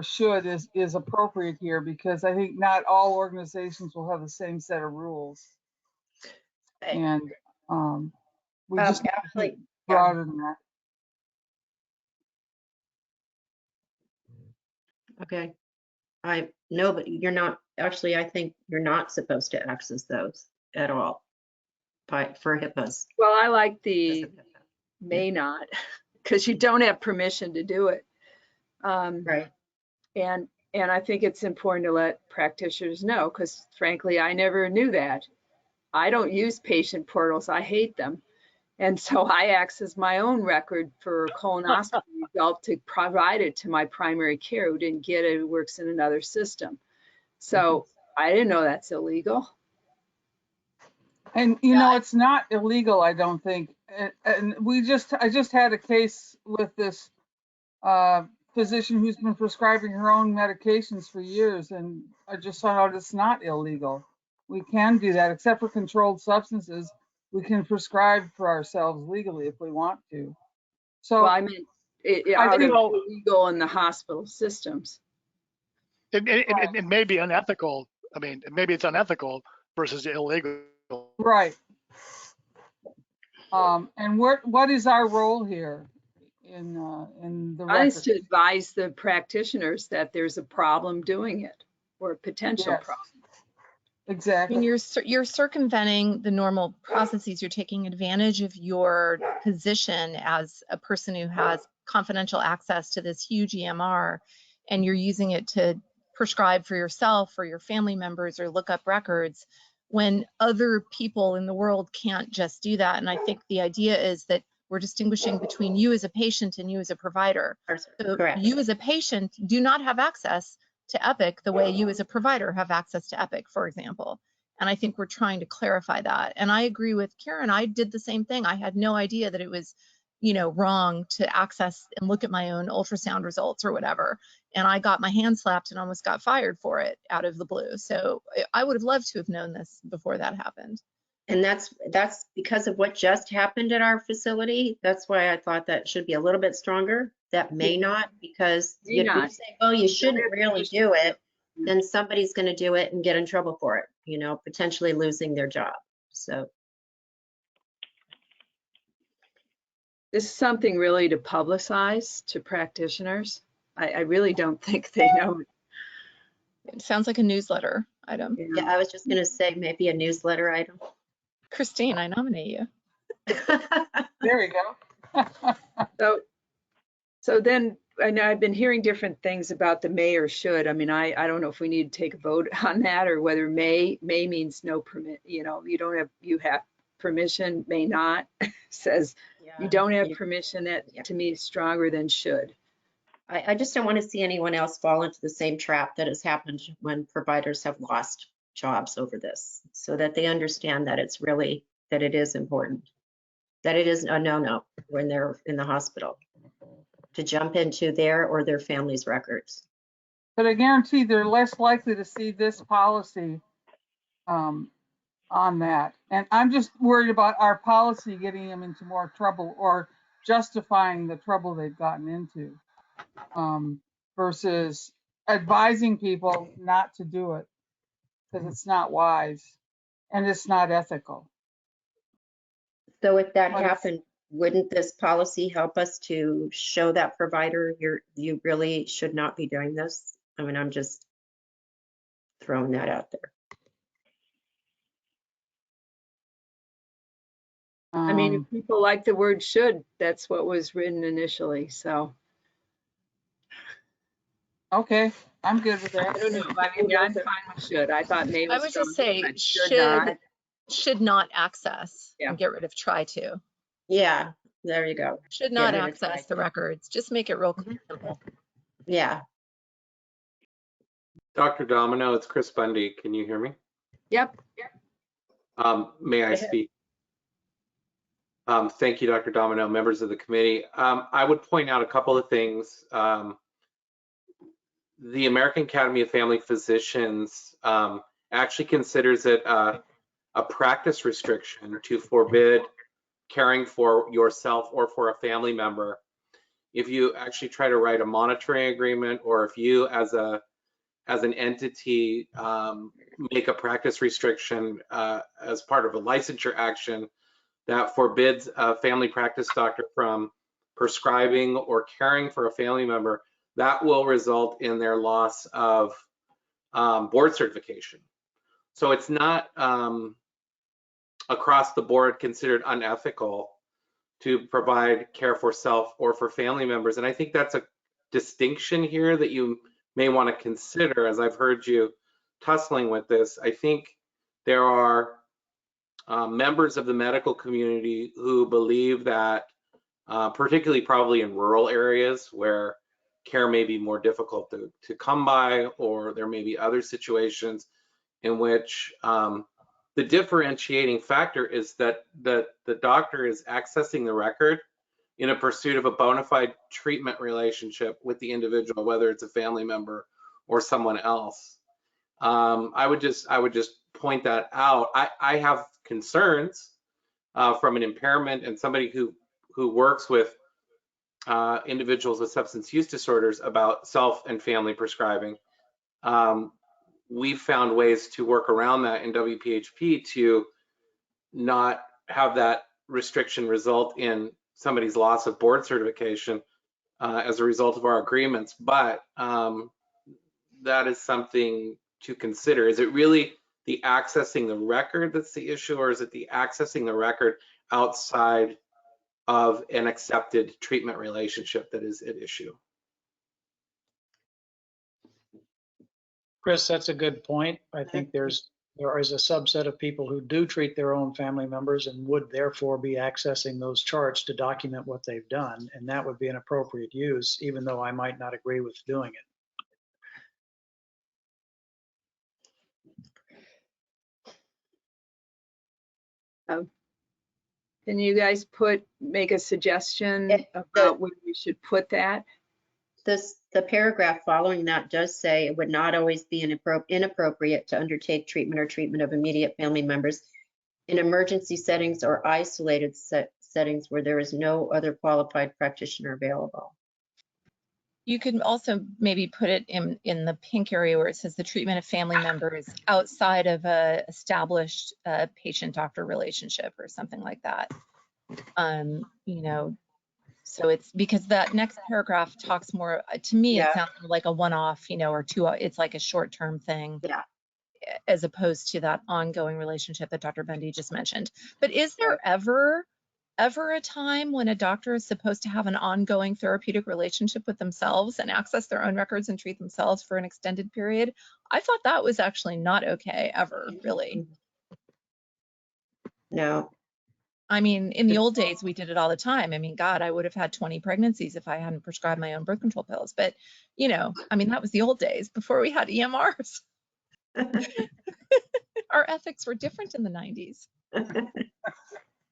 should is appropriate here, because I think not all organizations will have the same set of rules. And we just have to think broader than that. Okay. No, but you're not, actually, I think you're not supposed to access those at all for HIPAAs. Well, I like the may not, because you don't have permission to do it. Right. And I think it's important to let practitioners know, because frankly, I never knew that. I don't use patient portals. I hate them. And so I access my own record for colonoscopy result to provide it to my primary care who didn't get it, who works in another system. So I didn't know that's illegal. And it's not illegal, I don't think. And I just had a case with this physician who's been prescribing her own medications for years, and I just found out it's not illegal. We can do that, except for controlled substances. We can prescribe for ourselves legally if we want to. So well, I mean, I think illegal in the hospital systems. It may be unethical. I mean, maybe it's unethical versus illegal. Right. And what is our role here in the Mine is to record? advise the practitioners that there's a problem doing it or a potential Yes. problem. I Exactly. mean, you're circumventing the normal processes. You're taking advantage of your position as a person who has confidential access to this huge EMR, and you're using it to prescribe for yourself or your family members or look up records when other people in the world can't just do that. And I think the idea is that we're distinguishing between you as a patient and you as a provider. So Correct. you as a patient do not have access to Epic the way you as a provider have access to Epic, for example. And I think we're trying to clarify that. And I agree with Karen. I did the same thing. I had no idea that it was, wrong to access and look at my own ultrasound results or whatever. And I got my hand slapped and almost got fired for it out of the blue. So I would have loved to have known this before that happened. And that's because of what just happened at our facility. That's why I thought that should be a little bit stronger. That may not, because May you not. say, well, you shouldn't really do it, then somebody's going to do it and get in trouble for it, potentially losing their job. So This is something really to publicize to practitioners. I really don't think they know. It sounds like a newsletter item. yeah, I was just going to say maybe a newsletter item. Christine, I nominate you. There you go. So then, I know I've been hearing different things about the may or should. I mean, I don't know if we need to take a vote on that or whether may means no permit, you have permission, may not says you don't have permission. That to me is stronger than should. I just don't want to see anyone else fall into the same trap that has happened when providers have lost jobs over this, so that they understand that that it is important, that it is a no-no when they're in the hospital to jump into their or their family's records. But I guarantee they're less likely to see this policy on that. And I'm just worried about our policy getting them into more trouble or justifying the trouble they've gotten into, versus advising people not to do it because it's not wise and it's not ethical. So if that But it's- happened, wouldn't this policy help us to show that provider you really should not be doing this? I mean, I'm just throwing that out there. I mean, if people like the word should, that's what was written initially. So Okay, I'm good with that. I don't know. I mean, I'm fine with should. I thought maybe I would just say should not access Yeah. and get rid of try to. Yeah, there you go. Should Get not rid of access try the to. records. Just make it real simple. Yeah. Dr. Domino, it's Chris Bundy. Can you hear me? Yep. May I ahead. speak? Thank you, Dr. Domino, members of the committee. I would point out a couple of things. The American Academy of Family Physicians actually considers it a practice restriction to forbid caring for yourself or for a family member if you actually try to write a monitoring agreement, or if you as an entity make a practice restriction as part of a licensure action that forbids a family practice doctor from prescribing or caring for a family member, that will result in their loss of board certification. So it's not across the board considered unethical to provide care for self or for family members. And I think that's a distinction here that you may want to consider as I've heard you tussling with this. I think there are members of the medical community who believe that, particularly probably in rural areas where care may be more difficult to come by, or there may be other situations in which the differentiating factor is that the doctor is accessing the record in a pursuit of a bona fide treatment relationship with the individual, whether it's a family member or someone else. I would just point that out. I have concerns from an impairment and somebody who works with individuals with substance use disorders about self and family prescribing. we've found ways to work around that in WPHP to not have that restriction result in somebody's loss of board certification as a result of our agreements. But that is something to consider. Is it really the accessing the record that's the issue, or is it the accessing the record outside of an accepted treatment relationship that is at issue? Chris, that's a good point. I think there is a subset of people who do treat their own family members and would therefore be accessing those charts to document what they've done. And that would be an appropriate use, even though I might not agree with doing it. Can you guys make a suggestion about where we should put that? The paragraph following that does say it would not always be inappropriate to undertake treatment or treatment of immediate family members in emergency settings or isolated settings where there is no other qualified practitioner available. You could also maybe put it in the pink area where it says the treatment of family members outside of a established patient-doctor relationship or something like that. You know, so it's because that next paragraph talks more, to me, it sounds like a one-off, you know, or two, it's like a short-term thing. Yeah. As opposed to that ongoing relationship that Dr. Bundy just mentioned. But is there ever a time when a doctor is supposed to have an ongoing therapeutic relationship with themselves and access their own records and treat themselves for an extended period? I thought that was actually not okay ever, really. No. I mean, in the old days, we did it all the time. I mean, God, I would have had 20 pregnancies if I hadn't prescribed my own birth control pills. But, you know, I mean, that was the old days before we had EMRs. Our ethics were different in the 90s.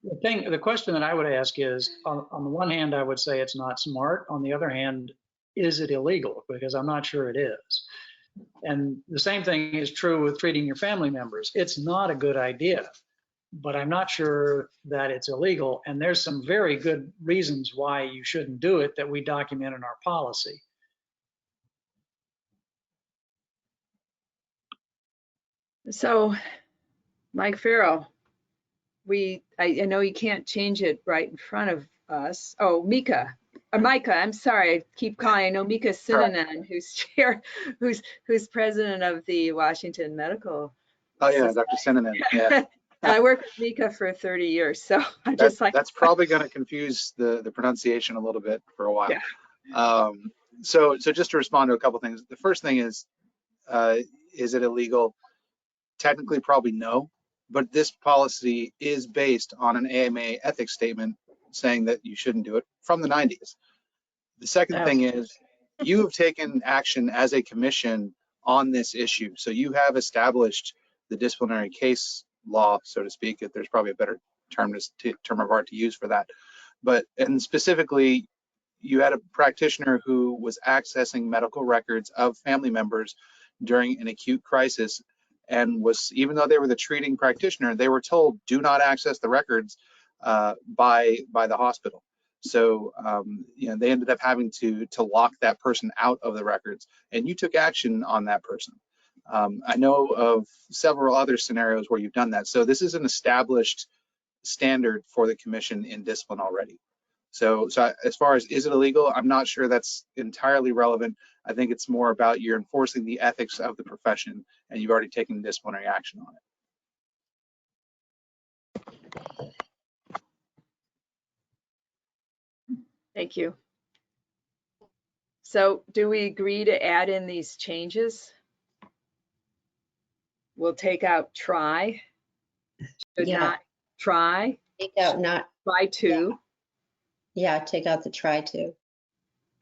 The question that I would ask is, on the one hand, I would say it's not smart. On the other hand, is it illegal? Because I'm not sure it is. And the same thing is true with treating your family members. It's not a good idea, but I'm not sure that it's illegal. And there's some very good reasons why you shouldn't do it that we document in our policy. So, Mike Farrell, I know you can't change it right in front of us. Oh, Micah, I'm sorry, I keep calling. I know Micah Sinanan, who's president of the Washington Medical. Oh yeah, Dr. Sinanan. Yeah. I worked with Micah for 30 years, so I'm just like. That's probably going to confuse the pronunciation a little bit for a while. Yeah. So just to respond to a couple things. The first thing is it illegal? Technically, probably no, but this policy is based on an AMA ethics statement saying that you shouldn't do it from the 90s. The second thing is you have taken action as a commission on this issue. So you have established the disciplinary case law, so to speak, if there's probably a better term of art to use for that. And specifically, you had a practitioner who was accessing medical records of family members during an acute crisis, and even though they were the treating practitioner, they were told do not access the records by the hospital. So you know, they ended up having to lock that person out of the records, and you took action on that person. I know of several other scenarios where you've done that. So this is an established standard for the commission in discipline already. So as far as is it illegal, I'm not sure that's entirely relevant. I think it's more about you're enforcing the ethics of the profession, and you've already taken disciplinary action on it. Thank you. So do we agree to add in these changes? We'll take out try, should not try. Take out not. Try to. Yeah, take out the try to.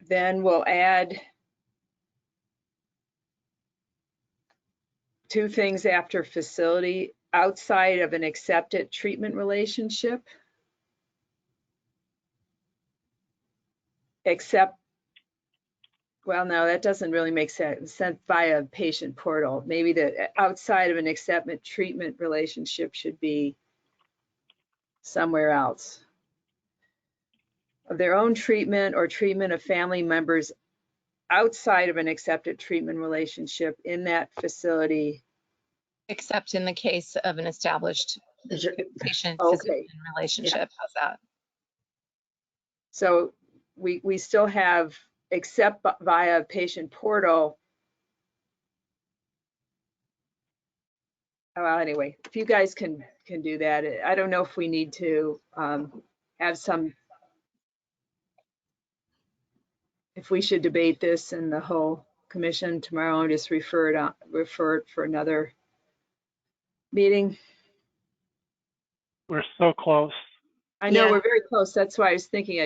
Then we'll add two things after facility outside of an accepted treatment relationship. Except, well, no, that doesn't really make sense. Sent via patient portal. Maybe the outside of an accepted treatment relationship should be somewhere else. Of their own treatment or treatment of family members outside of an accepted treatment relationship in that facility. Except in the case of an established patient-physician Okay. relationship. How's that? So we still have except via patient portal. Well, anyway, if you guys can do that, I don't know if we need to have some, if we should debate this in the whole commission tomorrow and just refer it for another meeting. We're so close. I know Yeah. we're very close. That's why I was thinking,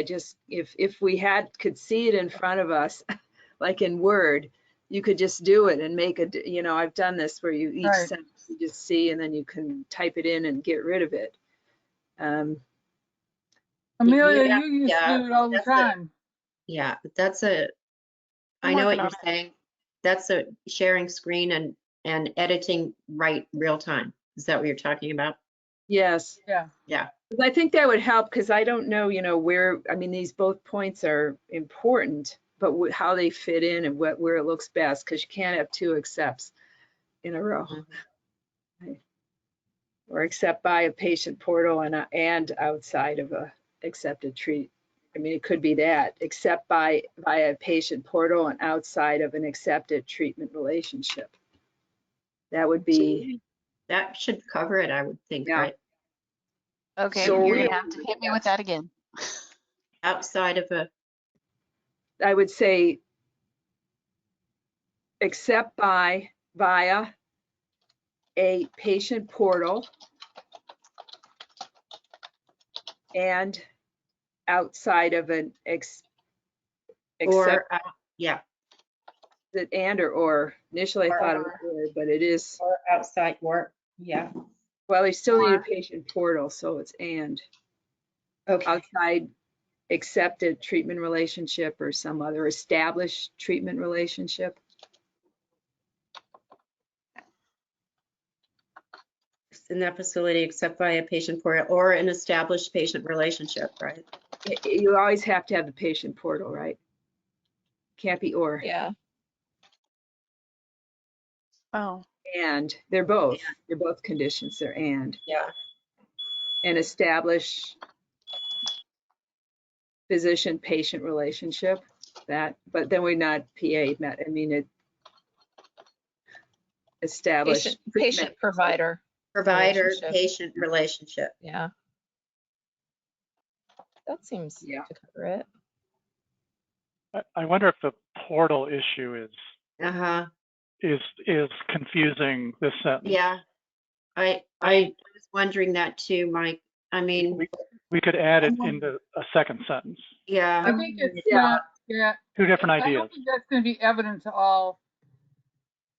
if we could see it in front of us, like in Word, you could just do it and make I've done this where you each Right. sentence you just see and then you can type it in and get rid of it. Amelia, Yeah, you used to yeah, do it all the that's time. Yeah, that's I I'm know what working you're on it. saying. That's a sharing screen and editing right real time. Is that what you're talking about? Yes. Yeah. Yeah. I think that would help because I don't know, where, these both points are important, but how they fit in and where it looks best, because you can't have two accepts in a row. Right. Or accept by a patient portal and outside of a accepted treat. It could be that, except via a patient portal and outside of an accepted treatment relationship. That would be. That should cover it, I would think, Yeah. right? Okay, So you're we- gonna have to hit me with that again. Outside of I would say except via a patient portal and outside of an or yeah, or initially I thought it was or, but it is. or outside work. Yeah. Well, they still need a Or- patient portal, so it's and. Okay. Outside accepted treatment relationship or some other established treatment relationship. In that facility, except by a patient portal or an established patient relationship, right? You always have to have the patient portal, right? Can't be or. Yeah. Oh, And they're both. They're both conditions. They're and. Yeah. And establish physician-patient relationship. That, but then we're not PA. Established Patient provider. Provider Relationship. patient relationship. Yeah. That seems Yeah. to cover it. I wonder if the portal issue Uh-huh. is confusing this sentence. Yeah. I was wondering that too, Mike. I mean, We could add it into a second sentence. yeah. I think it's Yeah. not, yeah. Two different I don't ideas. think that's gonna be evident to all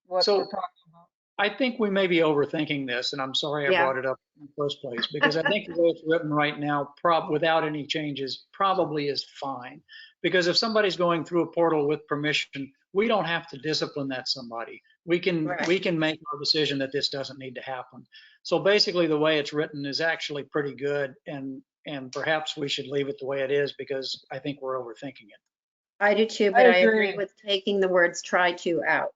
what So- we're talking about. I think we may be overthinking this, and I'm sorry I Yeah. brought it up in the first place, because I think the way it's written right now, without any changes, probably is fine. Because if somebody's going through a portal with permission, we don't have to discipline that somebody. We can Right. make our decision that this doesn't need to happen. So basically, the way it's written is actually pretty good, and perhaps we should leave it the way it is, because I think we're overthinking it. I do too, I but I agree agree. with taking the words try to out.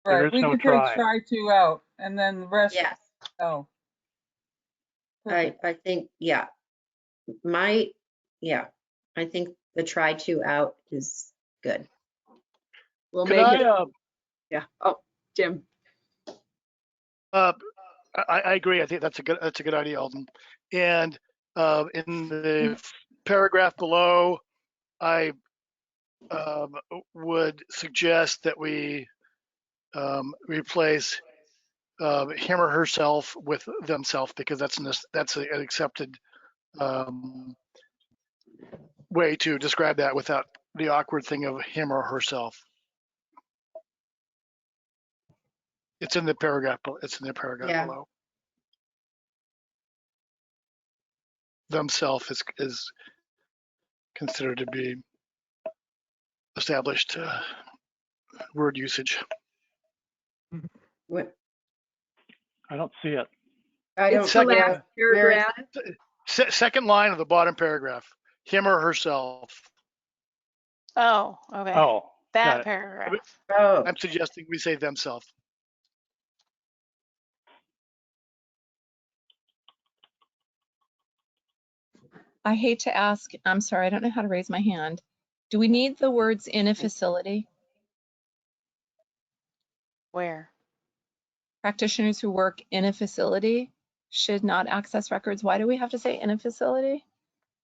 There Right, is we no could try. take try to out and then the rest, Yes. no. I think, yeah. I think the try to out is good. We'll Could make it. I, Yeah. Oh, Jim. I agree. I think that's a good idea, Alden. And in the paragraph below, I would suggest that we replace him or herself with themself, because that's an accepted way to describe that without the awkward thing of him or herself. It's in the paragraph. It's in the paragraph Yeah. below. Themself is considered to be established word usage. What? I don't see it. I don't. It's the Second- last Where is paragraph. it? Second line of the bottom paragraph, him or herself. Oh, okay. Oh, got That it. paragraph. Oh, I'm suggesting we say themselves. I hate to ask, I'm sorry, I don't know how to raise my hand. Do we need the words in a facility? Where? Practitioners who work in a facility should not access records. Why do we have to say in a facility?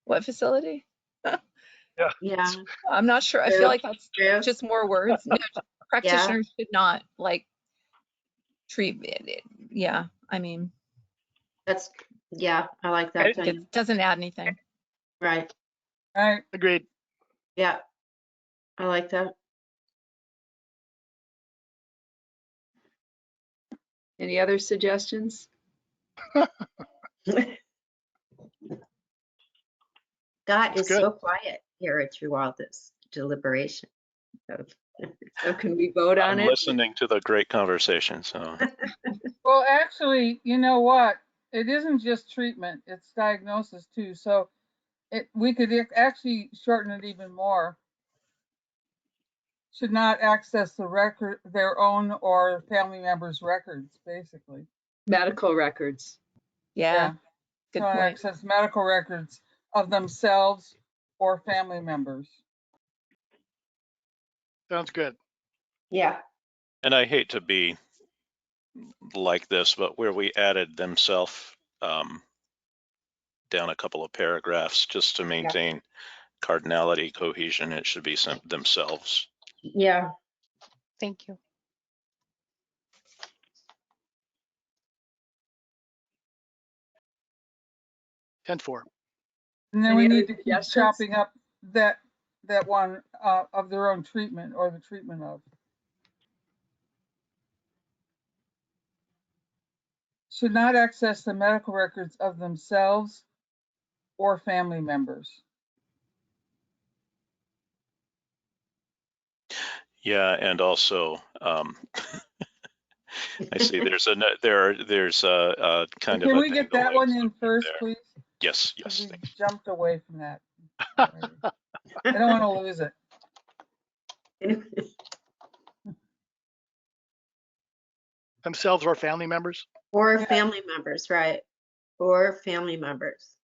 What facility? yeah, I'm not sure. I feel true, like that's true. just more words. No, Yeah, practitioners should not like treat, yeah, I mean, that's, yeah, I like that, Diane. it doesn't add anything. Right, All right, Agreed. yeah, I like that. Any other suggestions? Scott That's is good. so quiet here through all this deliberation. So can we vote on I'm it? listening to the great conversation, so. well, actually, you know what? It isn't just treatment, it's diagnosis too. So we could actually shorten it even more. Should not access the record, their own or family members' records, basically. Medical records. Yeah, good Should not point. access medical records of themselves or family members. Sounds good. Yeah, And I hate to be like this, but where we added themselves down a couple of paragraphs just to maintain cardinality, cohesion, it should be themselves. yeah, Thank you. Ten four. And then Any we other need to keep suggestions? chopping up that one of their own treatment or the treatment of. Should not access the medical records of themselves or family members. Yeah, and also I see there's a kind of Can a we get that one in first, there. please? Yes, Because yes. we jumped away from that. I don't want to lose it. Themselves or family members? or Yeah. family members, right? Or family members.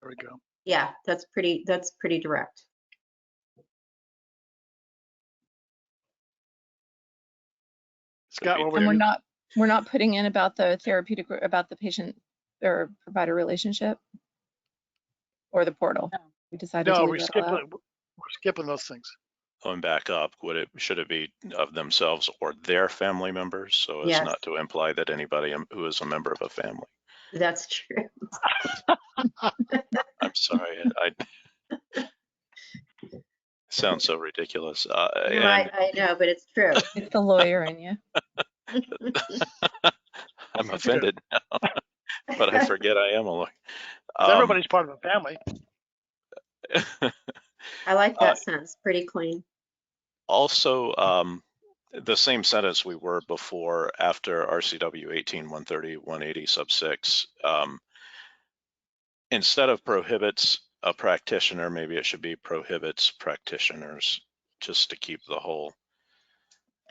There we go. Yeah, that's pretty direct. Scott, what And were you? we're not putting in about the therapeutic, about the patient or provider relationship or the portal. No. We decided No, to we're leave that all out. skipping those things. Going back up, should it be of themselves or their family members, so as Yes. not to imply that anybody who is a member of a family? That's true. I'm sorry, I sounds so ridiculous. No, I know, but it's true. It's the lawyer in you. I'm That's good. offended now, but I forget I am a lawyer. Everybody's part of a family. I like that sentence, pretty clean. Also, the same sentence we were before after RCW 18-130-180 sub 6. Instead of prohibits a practitioner, maybe it should be prohibits practitioners, just to keep the whole.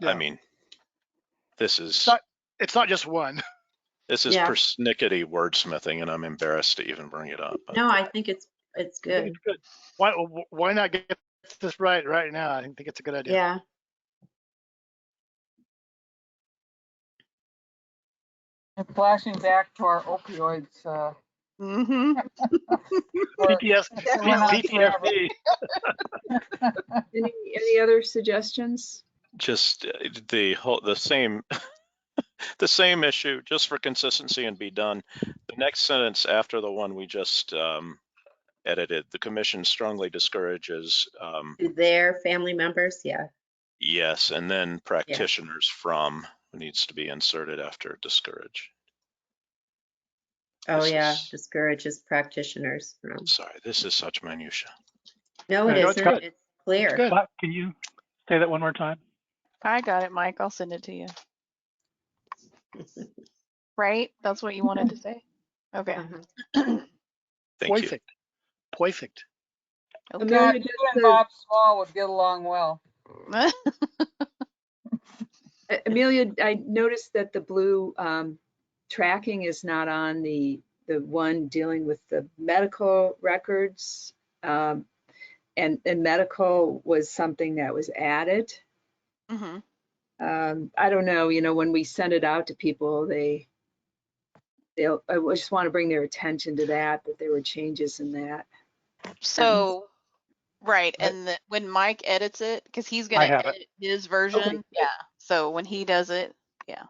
Yeah. I mean, this is It's not just one. this is Yeah. persnickety wordsmithing, and I'm embarrassed to even bring it up. No, I think it's I think good. it's good. Why not get this right now? I think it's a good idea. Yeah. And flashing back to our opioids. Mm-hmm. PTSD. Any other suggestions? Just the same the same issue, just for consistency and be done. The next sentence after the one we just edited, the commission strongly discourages. Their family members, yeah. Yes, and then practitioners from needs to be inserted after discourage. Oh This yeah, is- discourages practitioners from. Sorry, this is such minutia. No, it No, it's isn't. good. It's clear. Good. Can you say that one more time? I got it, Mike. I'll send it to you. Right? That's what you wanted to say? Okay. Uh-huh. Thank you. Perfect. Okay. Yeah, Amelia, you just and to- Bob Small would get along well. Amelia, I noticed that the blue tracking is not on the one dealing with the medical records. And medical was something that was added. Mhm. I don't know, when we send it out to people, I just want to bring their attention to that there were changes in that. So, right, I- and when Mike edits it, because he's I gonna have it. edit his version, yeah. So when he does it, yeah.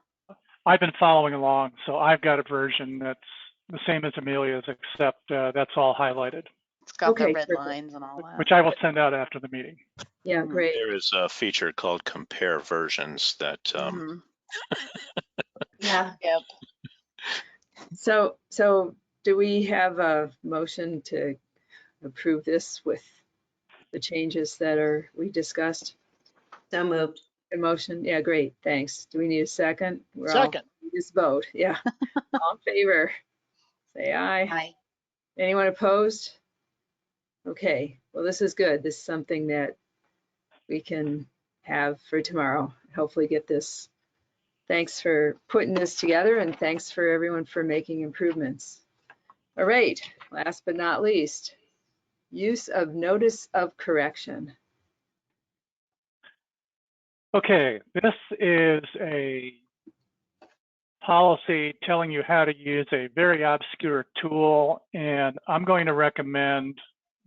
I've been following along, so I've got a version that's the same as Amelia's, except that's all highlighted, It's got the Okay, red perfect. lines and all that. which I will send out after the meeting. Yeah, Mhm. great. There is a feature called compare versions that Mhm. Yeah. Yep. So do we have a motion to approve this with the changes that we discussed? So moved. A motion? Yeah, great, thanks. Do we need a second? Second. Just vote, yeah. All in favor? Say aye. Aye. Anyone opposed? Okay, well, this is good. This is something that we can have for tomorrow. Hopefully get this. Thanks for putting this together and thanks for everyone for making improvements. All right, last but not least, use of notice of correction. Okay, this is a policy telling you how to use a very obscure tool, and I'm going to recommend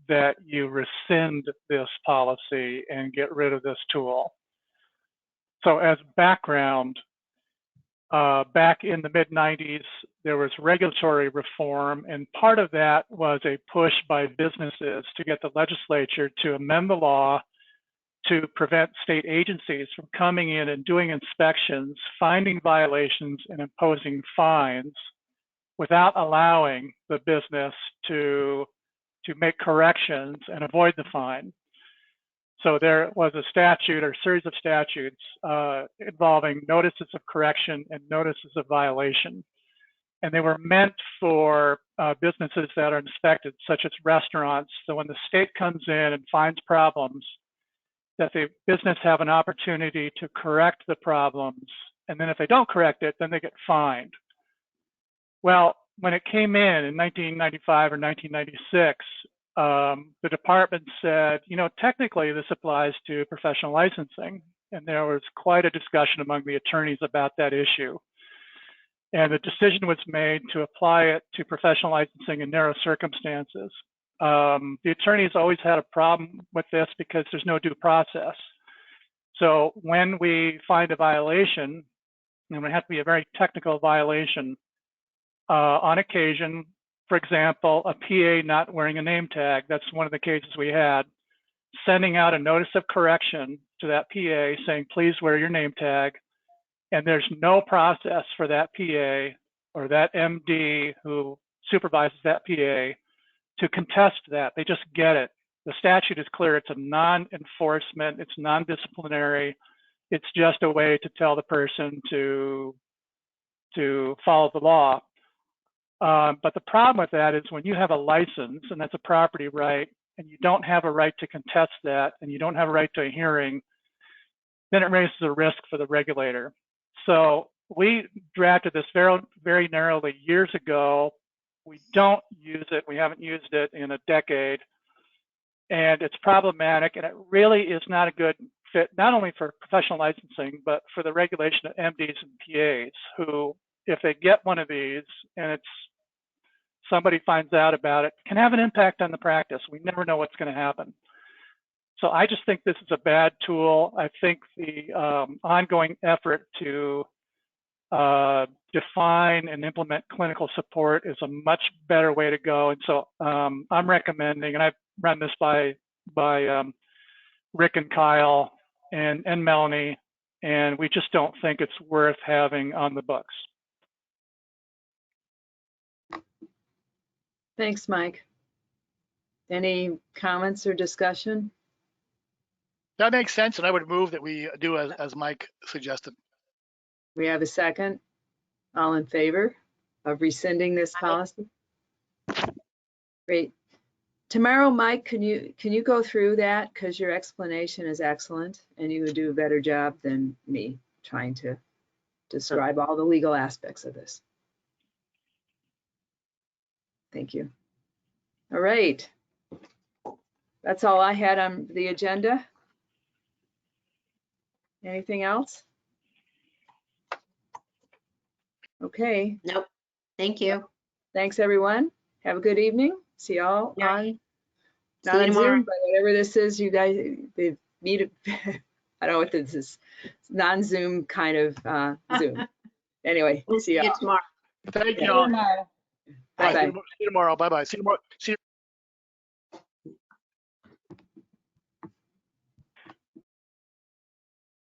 that you rescind this policy and get rid of this tool. So as background, back in the mid-90s, there was regulatory reform, and part of that was a push by businesses to get the legislature to amend the law to prevent state agencies from coming in and doing inspections, finding violations, and imposing fines without allowing the business to make corrections and avoid the fine. So there was a statute or series of statutes involving notices of correction and notices of violation. And they were meant for businesses that are inspected, such as restaurants. So when the state comes in and finds problems, that the business have an opportunity to correct the problems. And then if they don't correct it, then they get fined. Well, when it came in 1995 or 1996, the department said, technically this applies to professional licensing. And there was quite a discussion among the attorneys about that issue. And the decision was made to apply it to professional licensing in narrow circumstances. The attorneys always had a problem with this because there's no due process. So when we find a violation, and it would have to be a very technical violation, on occasion, for example, a PA not wearing a name tag, that's one of the cases we had, sending out a notice of correction to that PA saying, please wear your name tag. And there's no process for that PA or that MD who supervises that PA to contest that. They just get it. The statute is clear. It's a non-enforcement. It's non-disciplinary. It's just a way to tell the person to follow the law. But the problem with that is when you have a license, and that's a property right, and you don't have a right to contest that, and you don't have a right to a hearing, then it raises a risk for the regulator. So we drafted this very, very narrowly years ago. We don't use it. We haven't used it in a decade. And it's problematic, and it really is not a good fit, not only for professional licensing, but for the regulation of MDs and PAs, who, if they get one of these and somebody finds out about it, can have an impact on the practice. We never know what's going to happen. So I just think this is a bad tool. I think the ongoing effort to define and implement clinical support is a much better way to go. And so I'm recommending, and I've run this by Rick and Kyle and Melanie, and we just don't think it's worth having on the books. Thanks, Mike. Any comments or discussion? That makes sense, and I would move that we do as Mike suggested. We have a second. All in favor of rescinding this policy? Great. Tomorrow, Mike, can you go through that? Because your explanation is excellent and you would do a better job than me trying to describe all the legal aspects of this. Thank you. All right. That's all I had on the agenda. Anything else? Okay. Nope. Thank you. Thanks, everyone. Have a good evening. See y'all Yeah. on, See not you on tomorrow. Zoom, but whatever this is, you guys, they meet, I don't know what this is, non-Zoom kind of Zoom. Anyway, We'll see see you y'all. tomorrow. Thank Yeah. you all. Tomorrow. Bye. Bye. See you tomorrow. Bye-bye. See you tomorrow. See you